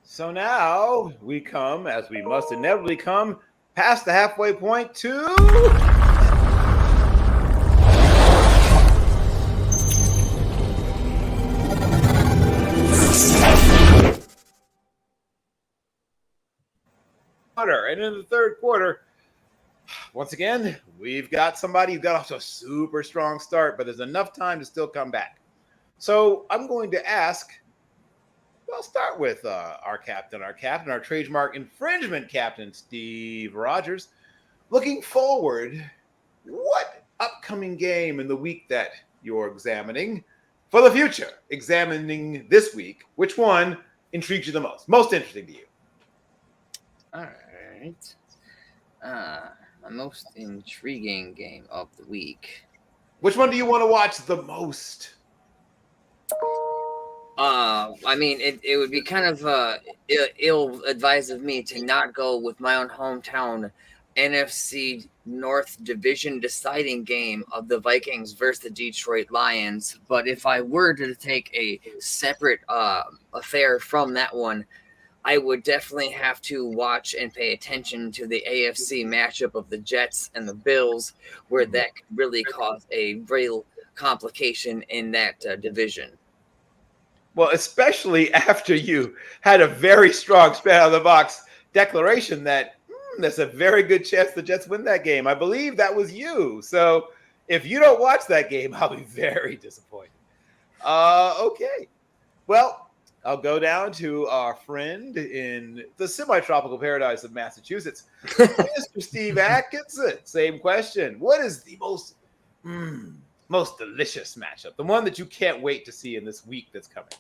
So now we come, as we must inevitably come, past the halfway point to quarter. And in the third quarter, once again, we've got somebody who got off to a super strong start, but there's enough time to still come back. So I'm going to ask, I'll start with our captain, our trademark infringement captain, Steve Rogers. Looking forward, what upcoming game in the week that you're examining for the future, examining this week, which one intrigues you the most interesting to you? All right. My most intriguing game of the week. Which one do you want to watch the most? I mean, it would be kind of ill-advised of me to not go with my own hometown NFC North Division deciding game of the Vikings versus the Detroit Lions. But if I were to take a separate affair from that one, I would definitely have to watch and pay attention to the AFC matchup of the Jets and the Bills, where that could really cause a real complication in that division. Well, especially after you had a very strong straight out of the box declaration that there's a very good chance the Jets win that game. I believe that was you. So if you don't watch that game, I'll be very disappointed. Okay. Well, I'll go down to our friend in the semi-tropical paradise of Massachusetts, Mr. Steve Atkinson. Same question. What is the most delicious matchup, the one that you can't wait to see in this week that's coming?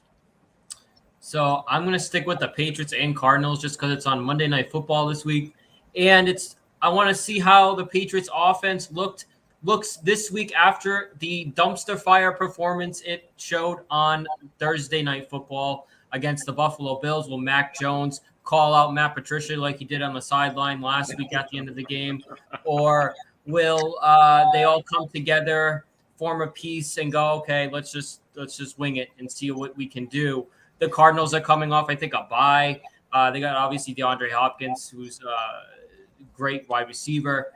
So I'm going to stick with the Patriots and Cardinals just because it's on Monday Night Football this week. And I want to see how the Patriots offense looked looks this week after the dumpster fire performance it showed on Thursday Night Football against the Buffalo Bills? Will Mac Jones call out Matt Patricia like he did on the sideline last week at the end of the game? Or will they all come together, form a piece, and go, okay, let's just wing it and see what we can do? The Cardinals are coming off, I think, a bye. They got obviously DeAndre Hopkins, who's a great wide receiver.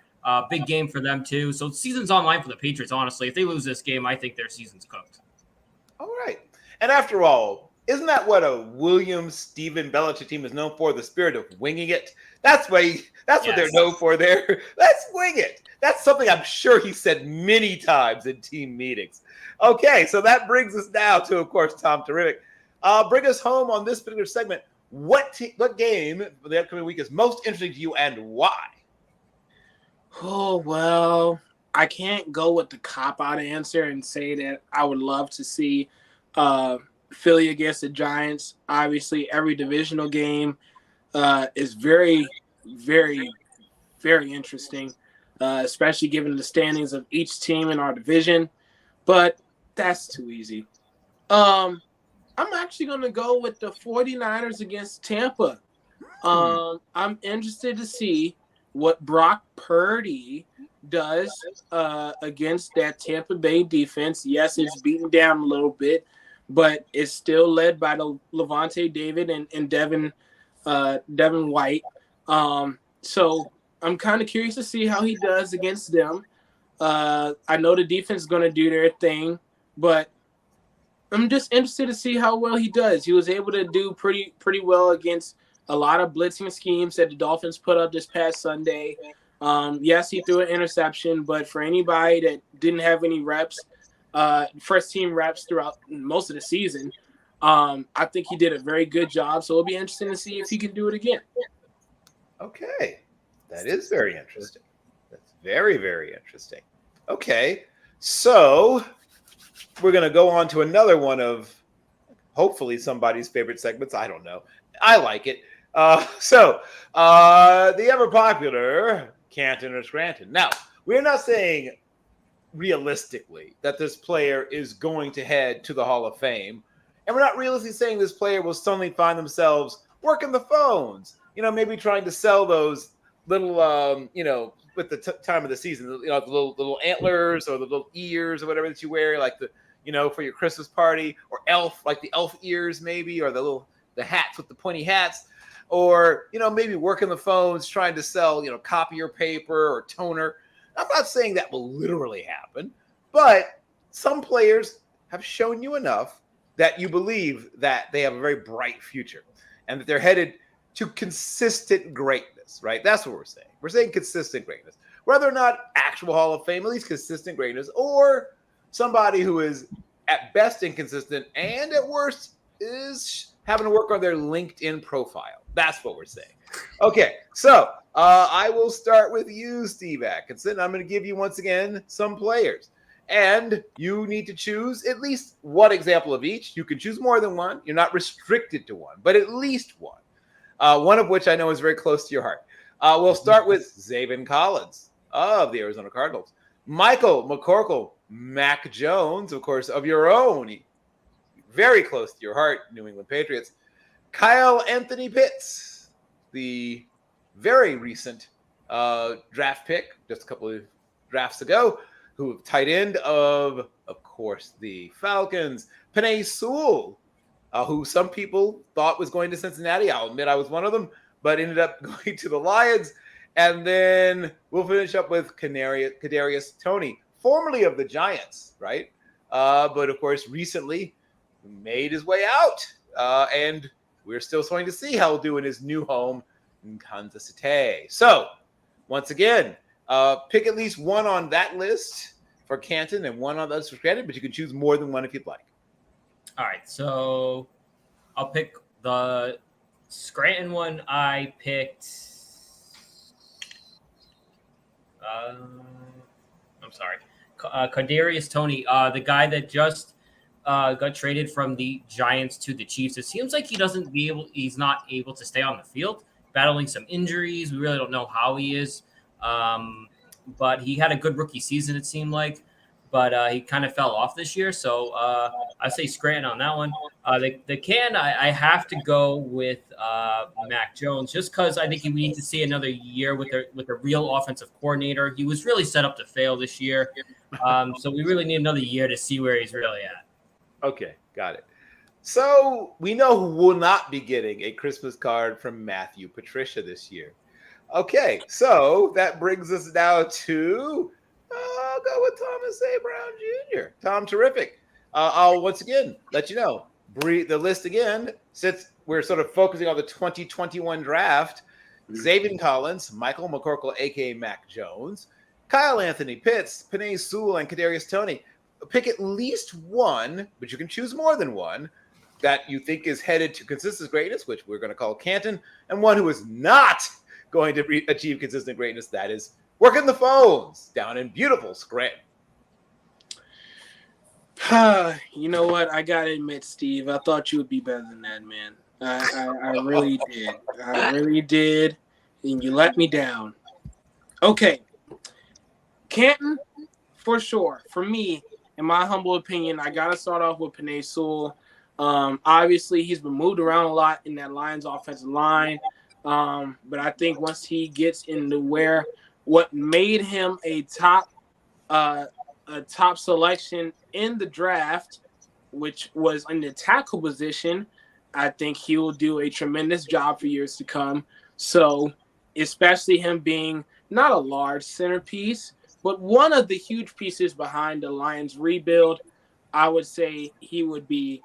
Big game for them too. So season's online for the Patriots, honestly. If they lose this game, I think their season's cooked. All right. And after all, isn't that what a Williams, Steven Belichick team is known for? The spirit of winging it. That's what they're known for there. Let's wing it. That's something I'm sure he said many times in team meetings. Okay, so that brings us now to, of course, Tom Terrific. Bring us home on this particular segment. What game for the upcoming week is most interesting to you and why? Oh, well, I can't go with the cop-out answer and say that I would love to see Philly against the Giants. Obviously, every divisional game is very, very, very interesting, especially given the standings of each team in our division. But that's too easy. I'm actually going to go with the 49ers against Tampa. I'm interested to see what Brock Purdy does against that Tampa Bay defense. Yes, it's beaten down a little bit, but it's still led by the Levante David and Devin White. So I'm kind of curious to see how he does against them. I know the defense is going to do their thing, but I'm just interested to see how well he does. He was able to do pretty well against a lot of blitzing schemes that the Dolphins put up this past Sunday. Yes, he threw an interception, but for anybody that didn't have any reps, first team reps throughout most of the season, I think he did a very good job. So it'll be interesting to see if he can do it again. Okay. That is very interesting. That's very, very interesting. Okay. So we're going to go on to another one of hopefully somebody's favorite segments. I don't know. I like it. The ever popular Canton or Scranton. Now, we're not saying realistically that this player is going to head to the Hall of Fame. And we're not realistically saying this player will suddenly find themselves working the phones, maybe trying to sell those little, with the time of the season, the little antlers or the little ears or whatever that you wear, like for your Christmas party, or elf, like the elf ears maybe, or the hats with the pointy hats, or, maybe working the phones trying to sell, copier paper or toner. I'm not saying that will literally happen, but some players have shown you enough that you believe that they have a very bright future and that they're headed to consistent greatness, right? That's what we're saying. We're saying consistent greatness. Whether or not actual Hall of Fame, at least consistent greatness, or somebody who is at best inconsistent and at worst is having to work on their LinkedIn profile. That's what we're saying. Okay, so I will start with you, Steve Atkinson. I'm going to give you, once again, some players. And you need to choose at least one example of each. You can choose more than one. You're not restricted to one, but at least one. One of which I know is very close to your heart. We'll start with Zaven Collins of the Arizona Cardinals. Michael McCorkle, Mac Jones, of course, of your own, very close to your heart, New England Patriots. Kyle Anthony Pitts, the very recent draft pick, just a couple of drafts ago, who tight end of course, the Falcons. Penei Sewell, who some people thought was going to Cincinnati. I'll admit I was one of them, but ended up going to the Lions. And then we'll finish up with Kadarius Toney, formerly of the Giants, right? But of course, recently made his way out. And we're still starting to see how he'll do in his new home in Kansas City. So, once again, pick at least one on that list for Canton and one on the list for Scranton, but you can choose more than one if you'd like. All right, so I'll pick the Scranton one. I picked Kadarius Toney, the guy that just got traded from the Giants to the Chiefs. It seems like he's not able to stay on the field, battling some injuries. We really don't know how he is. but he had a good rookie season, it seemed like. But he kind of fell off this year. So I say Scranton on that one. I have to go with Mac Jones just because I think we need to see another year with a real offensive coordinator. He was really set up to fail this year. So we really need another year to see where he's really at. Okay, got it. So we know who will not be getting a Christmas card from Matthew Patricia this year. Okay, so that brings us now to I'll go with Thomas A. Brown Jr. Tom, terrific. I'll once again let you know, the list again, since we're sort of focusing on the 2021 draft. Zaven Collins, Michael McCorkle, a.k.a. Mac Jones, Kyle Anthony Pitts, Penei Sewell, and Kadarius Toney. Pick at least one, but you can choose more than one, that you think is headed to consistent greatness, which we're going to call Canton, and one who is not going to achieve consistent greatness, that is working the phones down in beautiful Scranton. You know what? I got to admit, Steve, I thought you would be better than that, man. I really did. I really did, and you let me down. Okay. Canton, for sure. For me, in my humble opinion, I got to start off with Penei Sewell. Obviously, he's been moved around a lot in that Lions offensive line. But I think once he gets into what made him a top selection in the draft, which was in the tackle position, I think he will do a tremendous job for years to come. So, especially him being not a large centerpiece, but one of the huge pieces behind the Lions rebuild, I would say he would be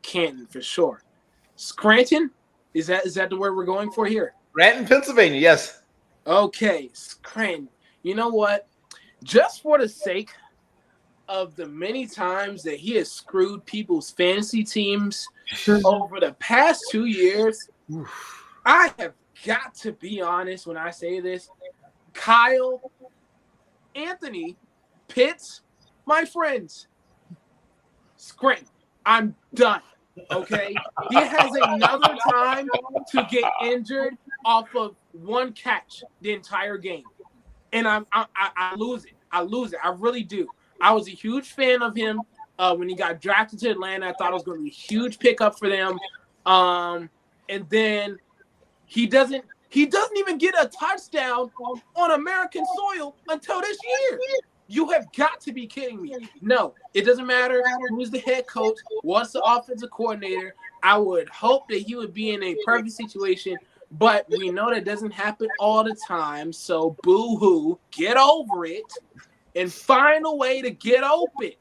Canton for sure. Scranton, is that the word we're going for here? Scranton, Pennsylvania, yes. Okay, Scranton. You know what? Just for the sake of the many times that he has screwed people's fantasy teams over the past 2 years, I have got to be honest when I say this. Kyle Anthony Pitts, my friends, Scranton, I'm done. Okay, he has another time to get injured off of one catch the entire game, and I lose it. I really do. I was a huge fan of him when he got drafted to Atlanta. I thought it was going to be a huge pickup for them. And then he doesn't even get a touchdown on American soil until this year. You have got to be kidding me. No, it doesn't matter who's the head coach, what's the offensive coordinator. I would hope that he would be in a perfect situation, but we know that doesn't happen all the time. So boo-hoo, get over it and find a way to get open.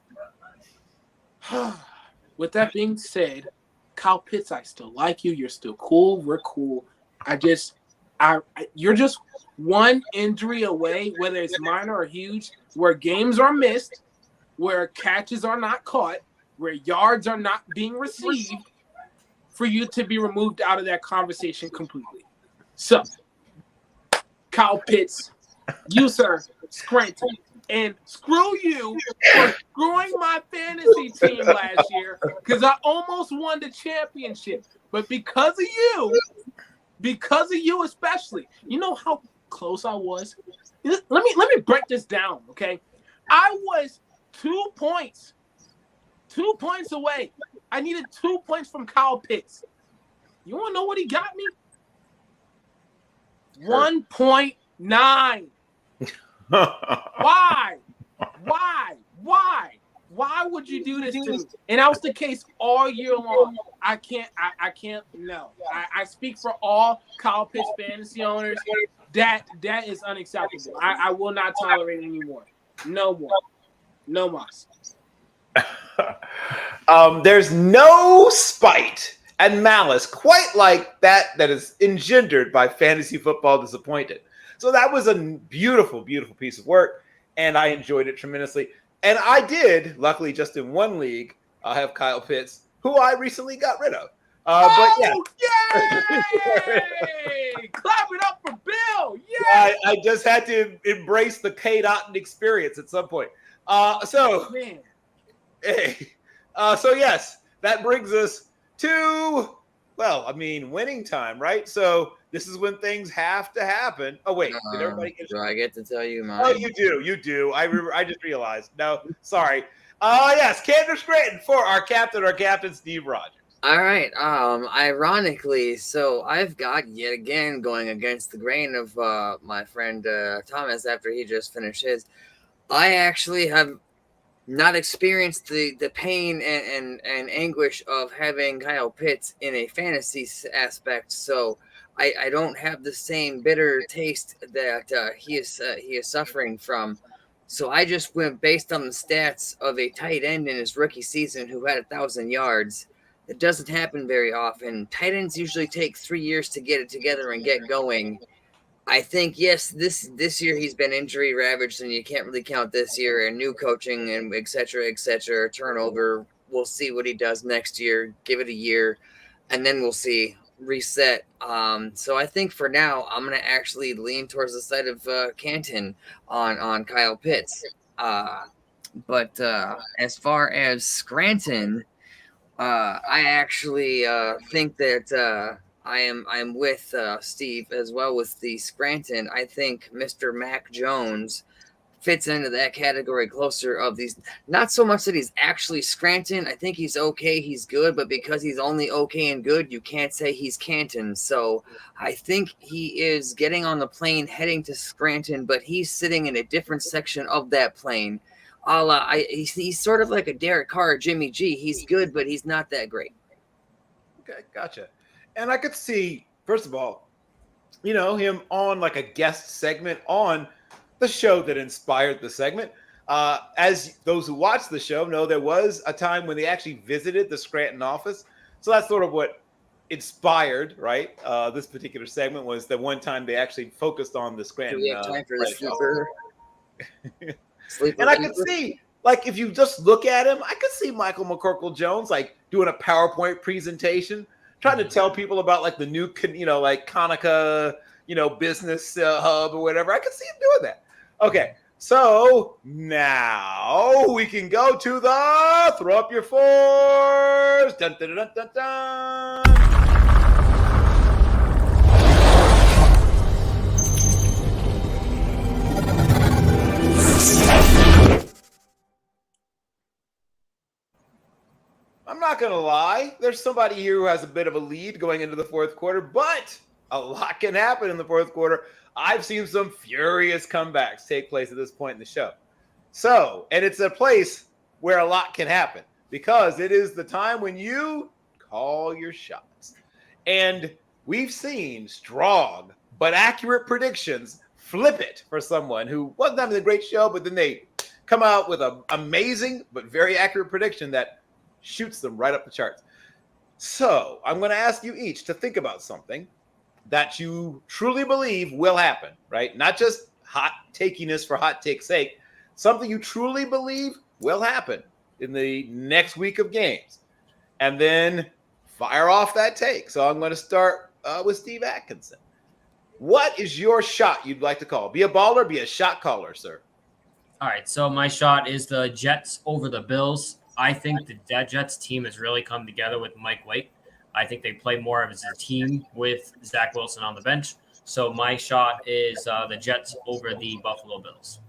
With that being said, Kyle Pitts, I still like you. You're still cool. We're cool. You're just one injury away, whether it's minor or huge, where games are missed, where catches are not caught, where yards are not being received, for you to be removed out of that conversation completely. So, Kyle Pitts, you, sir, Scranton, and screw you for screwing my fantasy team last year because I almost won the championship. But because of you especially, you know how close I was? Let me break this down, okay? I was 2 points away. I needed 2 points from Kyle Pitts. You want to know what he got me? 1.9. Why? Why would you do this to me? And that was the case all year long. I can't, no. I speak for all Kyle Pitts fantasy owners. That is unacceptable. I will not tolerate it anymore. No more. No mas. There's no spite and malice quite like that is engendered by fantasy football disappointed. So that was a beautiful, beautiful piece of work, and I enjoyed it tremendously. And I did, luckily, just in one league, have Kyle Pitts, who I recently got rid of. But yeah. Yay! Clap it up for Bill! Yay! I just had to embrace the K. Dotton experience at some point. So yes, that brings us to, winning time, right? So this is when things have to happen. Oh wait, did everybody get? Do I get to tell you mine? Oh, you do. I just realized. No, sorry. Yes, Candace Scranton for our captain, Steve Rogers. All right. Ironically, so I've got yet again going against the grain of my friend Thomas after he just finished his. I actually have not experienced the pain and anguish of having Kyle Pitts in a fantasy aspect, so I don't have the same bitter taste that he is suffering from. So I just went based on the stats of a tight end in his rookie season who had 1,000 yards. It doesn't happen very often. Tight ends usually take 3 years to get it together and get going. I think, yes, this year he's been injury ravaged, and you can't really count this year, and new coaching and et cetera, turnover. We'll see what he does next year. Give it a year, and then we'll see. Reset. So I think for now, I'm going to actually lean towards the side of Canton on Kyle Pitts. But as far as Scranton, I actually think that I'm with Steve as well with the Scranton. I think Mr. Mac Jones fits into that category closer of these. Not so much that he's actually Scranton. I think he's okay. He's good. But because he's only okay and good, you can't say he's Canton. So I think he is getting on the plane heading to Scranton, but he's sitting in a different section of that plane. He's sort of like a Derek Carr or Jimmy G. He's good, but he's not that great. Okay, gotcha. And I could see, first of all, him on like a guest segment on the show that inspired the segment. As those who watch the show know, there was a time when they actually visited the Scranton office. So that's sort of what inspired, right? This particular segment was the one time they actually focused on the Scranton. Do we have time for the sleeper? And I could see, like, if you just look at him, I could see Michael McCorkle-Jones, like, doing a PowerPoint presentation, trying to tell people about, like, the new, like, Konica, business hub or whatever. I could see him doing that. Okay, so now we can go to the throw up your fours. Dun, dun, dun, dun, dun. I'm not going to lie. There's somebody here who has a bit of a lead going into the fourth quarter, but a lot can happen in the fourth quarter. I've seen some furious comebacks take place at this point in the show. So, and it's a place where a lot can happen because it is the time when you call your shots. And we've seen strong but accurate predictions flip it for someone who wasn't having a great show, but then they come out with an amazing but very accurate prediction that shoots them right up the charts. So I'm going to ask you each to think about something that you truly believe will happen, right? Not just hot takiness for hot take's sake, something you truly believe will happen in the next week of games. And then fire off that take. So I'm going to start with Steve Atkinson. What is your shot you'd like to call? Be a baller, be a shot caller, sir. All right, so my shot is the Jets over the Bills. I think that Jets team has really come together with Mike White. I think they play more of as a team with Zach Wilson on the bench. So my shot is the Jets over the Buffalo Bills.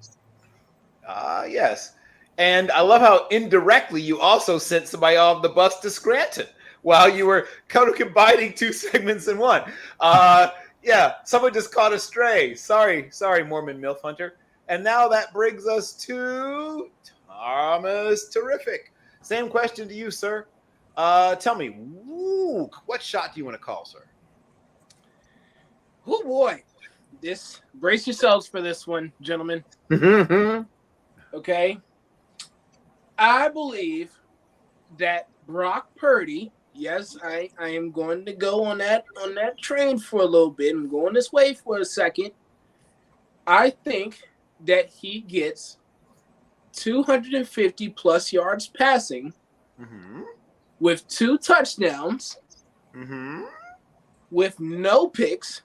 Yes. And I love how indirectly you also sent somebody off the bus to Scranton while you were kind of combining two segments in one. Yeah, someone just caught a stray. Sorry, Mormon MILF Hunter. And now that brings us to Thomas Terrific. Same question to you, sir. Tell me, what shot do you want to call, sir? Oh boy, brace yourselves for this one, gentlemen. Okay, I believe that Brock Purdy. Yes, I am going to go on that train for a little bit. I'm going this way for a second. I think that he gets 250 plus yards passing. With 2 touchdowns, with no picks,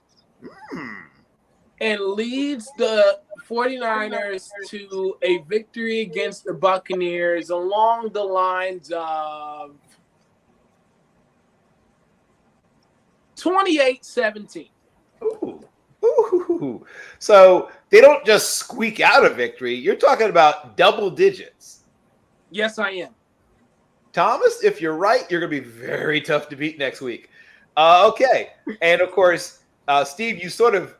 and leads the 49ers to a victory against the Buccaneers along the lines of 28-17. Ooh. So they don't just squeak out a victory. You're talking about double digits. Yes, I am. Thomas, if you're right, you're going to be very tough to beat next week. Okay. And of course, Steve, you sort of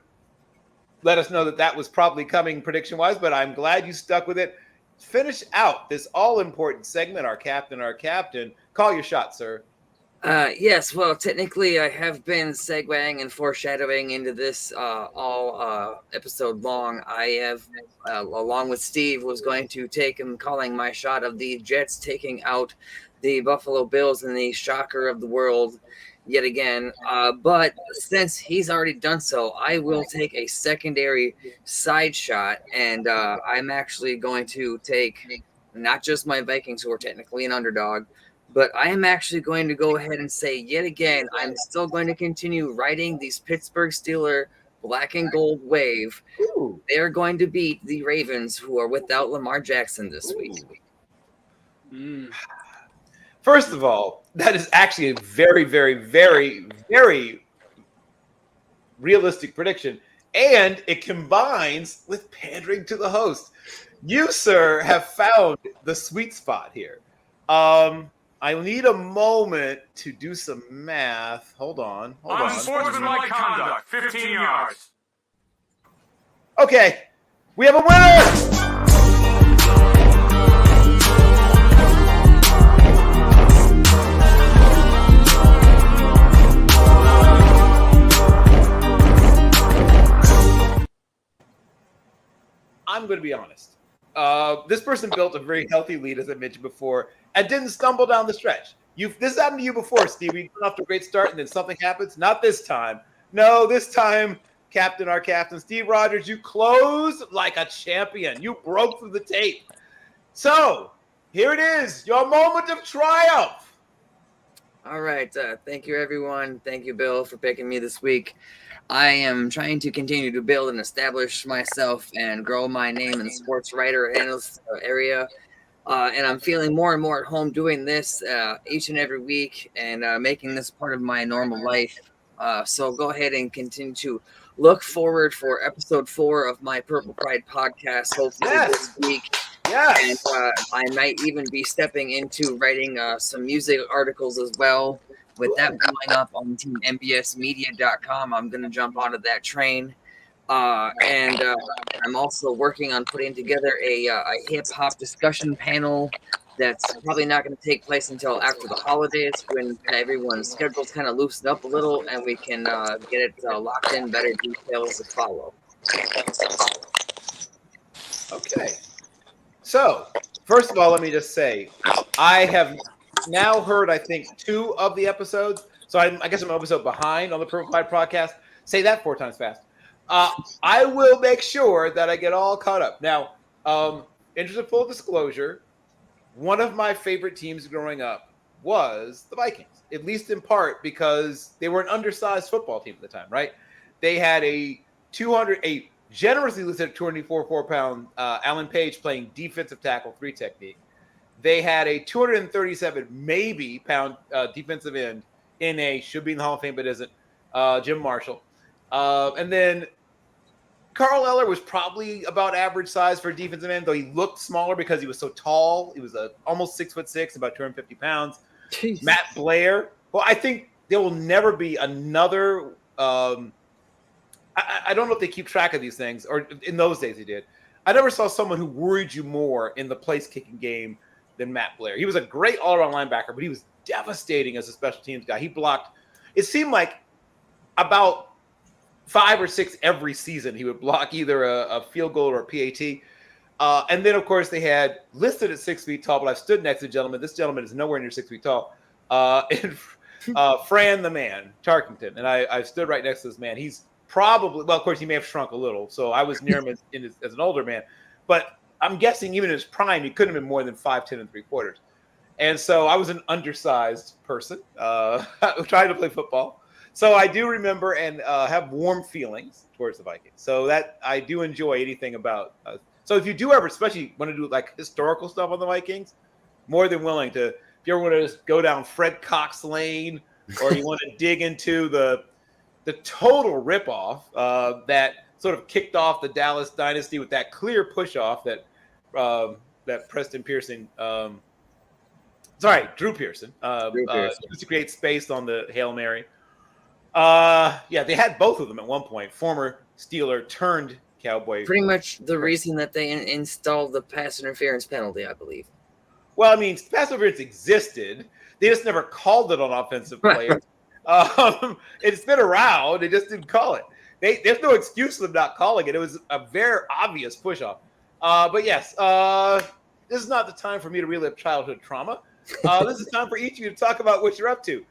let us know that was probably coming prediction-wise, but I'm glad you stuck with it. Finish out this all-important segment, our captain. Call your shot, sir. Yes, well, technically, I have been segueing and foreshadowing into this all episode long. I have, along with Steve, was going to take and calling my shot of the Jets taking out the Buffalo Bills in the shocker of the world yet again. But since he's already done so, I will take a secondary side shot, and I'm actually going to take not just my Vikings, who are technically an underdog, but I am actually going to go ahead and say yet again, I'm still going to continue riding these Pittsburgh Steelers black and gold wave. Ooh. They're going to beat the Ravens, who are without Lamar Jackson this week. First of all, that is actually a very, very, very, very realistic prediction. And it combines with pandering to the host. You, sir, have found the sweet spot here. I need a moment to do some math. Hold on. Unsportsmanlike conduct, 15 yards. Okay, we have a winner! I'm going to be honest. This person built a very healthy lead, as I mentioned before, and didn't stumble down the stretch. This happened to you before, Steve. You got off to a great start, and then something happens. Not this time. No, this time, our captain, Steve Rogers, you closed like a champion. You broke through the tape. So, here it is, your moment of triumph. All right. Thank you, everyone. Thank you, Bill, for picking me this week. I am trying to continue to build and establish myself and grow my name in the sports writer analyst area. And I'm feeling more and more at home doing this each and every week and making this part of my normal life. So go ahead and continue to look forward for episode 4 of my Purple Pride podcast, hopefully this week. Yes. And I might even be stepping into writing some music articles as well. With that blowing up on Team MBSmedia.com, I'm going to jump onto that train. And I'm also working on putting together a hip-hop discussion panel that's probably not going to take place until after the holidays when everyone's schedules kind of loosen up a little and we can get it locked in, better details to follow. Okay. So, first of all, let me just say, I have now heard, I think, 2 of the episodes. So I guess I'm an episode behind on the Purple Pride podcast. Say that 4 times fast. I will make sure that I get all caught up. Now, interest of full disclosure, one of my favorite teams growing up was the Vikings, at least in part because they were an undersized football team at the time, right? They had a generously listed 244-pound Alan Page playing defensive tackle 3 technique. They had a 237 maybe pound defensive end should be in the Hall of Fame but isn't, Jim Marshall. And then Carl Eller was probably about average size for a defensive end, though he looked smaller because he was so tall. He was almost 6'6", about 250 pounds. Jeez. Matt Blair. Well, I think there will never be another. I don't know if they keep track of these things, or in those days they did. I never saw someone who worried you more in the place kicking game than Matt Blair. He was a great all-around linebacker, but he was devastating as a special teams guy. He blocked. It seemed like about 5 or 6 every season he would block either a field goal or a PAT. And then, of course, they had listed at 6 feet tall, but I've stood next to the gentleman. This gentleman is nowhere near 6 feet tall. And Fran the man, Tarkington. And I stood right next to this man. He's probably, well, of course, he may have shrunk a little. So I was near him as an older man. But I'm guessing even in his prime, he couldn't have been more than 5'10" and 3/4. And so I was an undersized person trying to play football. So I do remember and have warm feelings towards the Vikings. So that I do enjoy anything about. So if you do ever, especially want to do like historical stuff on the Vikings, more than willing to. If you ever want to just go down Fred Cox Lane, or you want to dig into the the total ripoff that sort of kicked off the Dallas dynasty with that clear push off that Preston Pearson, Drew Pearson, used to create space on the Hail Mary. They had both of them at one point. Former Steeler turned Cowboy. Pretty much the reason that they installed the pass interference penalty, I believe. Well, I mean, pass interference existed. They just never called it on offensive players. It's been around. They just didn't call it. There's no excuse for them not calling it. It was a very obvious push-off. But yes, this is not the time for me to relive childhood trauma. This is time for each of you to talk about what you're up to.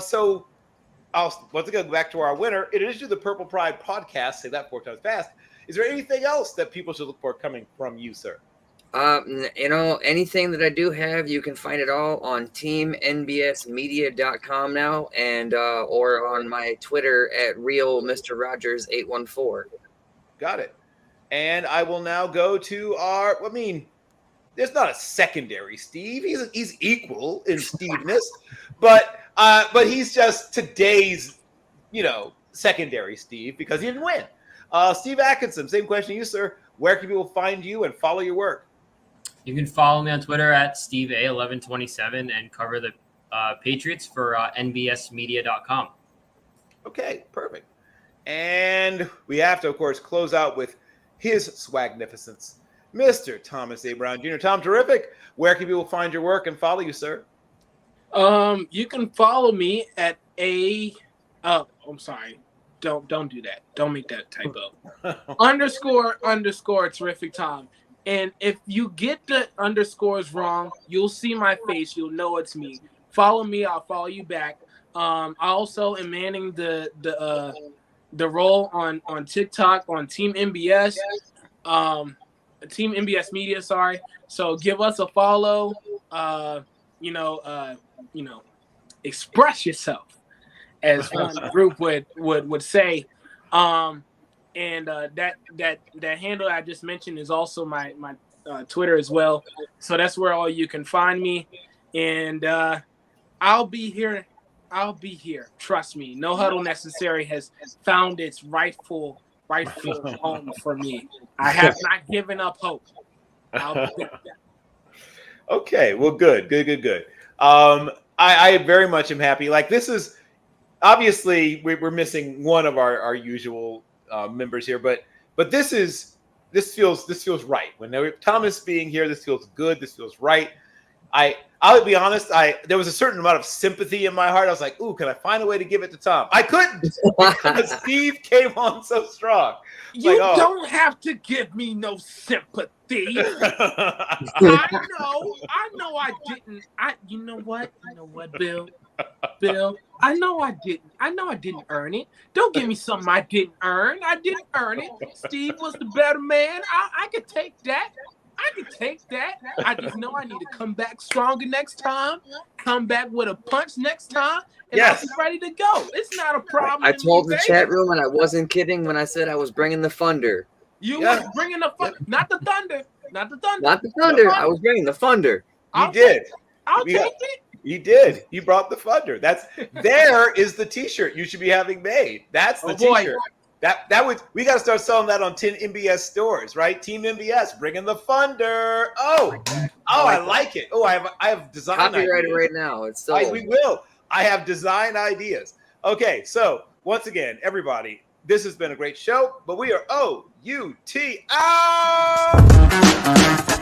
So I'll once again go back to our winner. In addition to the Purple Pride podcast, say that 4 times fast, is there anything else that people should look for coming from you, sir? Anything that I do have, you can find it all on teamnbsmedia.com now, and or on my Twitter at real Mr. Rogers 814. Got it. And I will now go to there's not a secondary Steve. He's equal in Steveness, but he's just today's, secondary Steve because he didn't win. Steve Atkinson, same question to you, sir. Where can people find you and follow your work? You can follow me on Twitter at SteveA1127 and cover the Patriots for nbsmedia.com. Okay, perfect. And we have to, of course, close out with his swagnificence, Mr. Thomas A. Brown Jr. Tom, terrific. Where can people find your work and follow you, sir? You can follow me at I'm sorry. Don't do that. Don't make that typo. __ terrific Tom. And if you get the underscores wrong, you'll see my face. You'll know it's me. Follow me. I'll follow you back. I also am manning the role on TikTok on Team MBS, Team MBS Media. Sorry. So give us a follow. Express yourself, as one group would say. And that handle I just mentioned is also my Twitter as well. So that's where all you can find me. And I'll be here. Trust me. No Huddle Necessary has found its rightful home for me. I have not given up hope. I'll be there. Okay. Well, good. I very much am happy. Like, this is obviously we're missing one of our usual members here, but this feels right. When Thomas being here, this feels good. This feels right. I'll be honest. There was a certain amount of sympathy in my heart. I was like, "Ooh, can I find a way to give it to Tom?" I couldn't because Steve came on so strong. You don't have to give me no sympathy. I know I didn't. You know what, Bill? I know I didn't earn it. Don't give me something I didn't earn. I didn't earn it. Steve was the better man. I could take that. I just know I need to come back stronger next time. Come back with a punch next time. And I'll be ready to go. It's not a problem. I told the chat room, and I wasn't kidding when I said I was bringing the thunder. You were bringing the thunder, not the thunder. Not the thunder. I was bringing the thunder. I'll take it. You did. You brought the thunder. There is the T-shirt you should be having made. That's the T-shirt. We got to start selling that on 10 MBS stores, right? Team MBS bringing the thunder. I like it. Oh, I have design copyrighted ideas right now. It's so we will. I have design ideas. Okay, so once again, everybody, this has been a great show, but we are OUT out.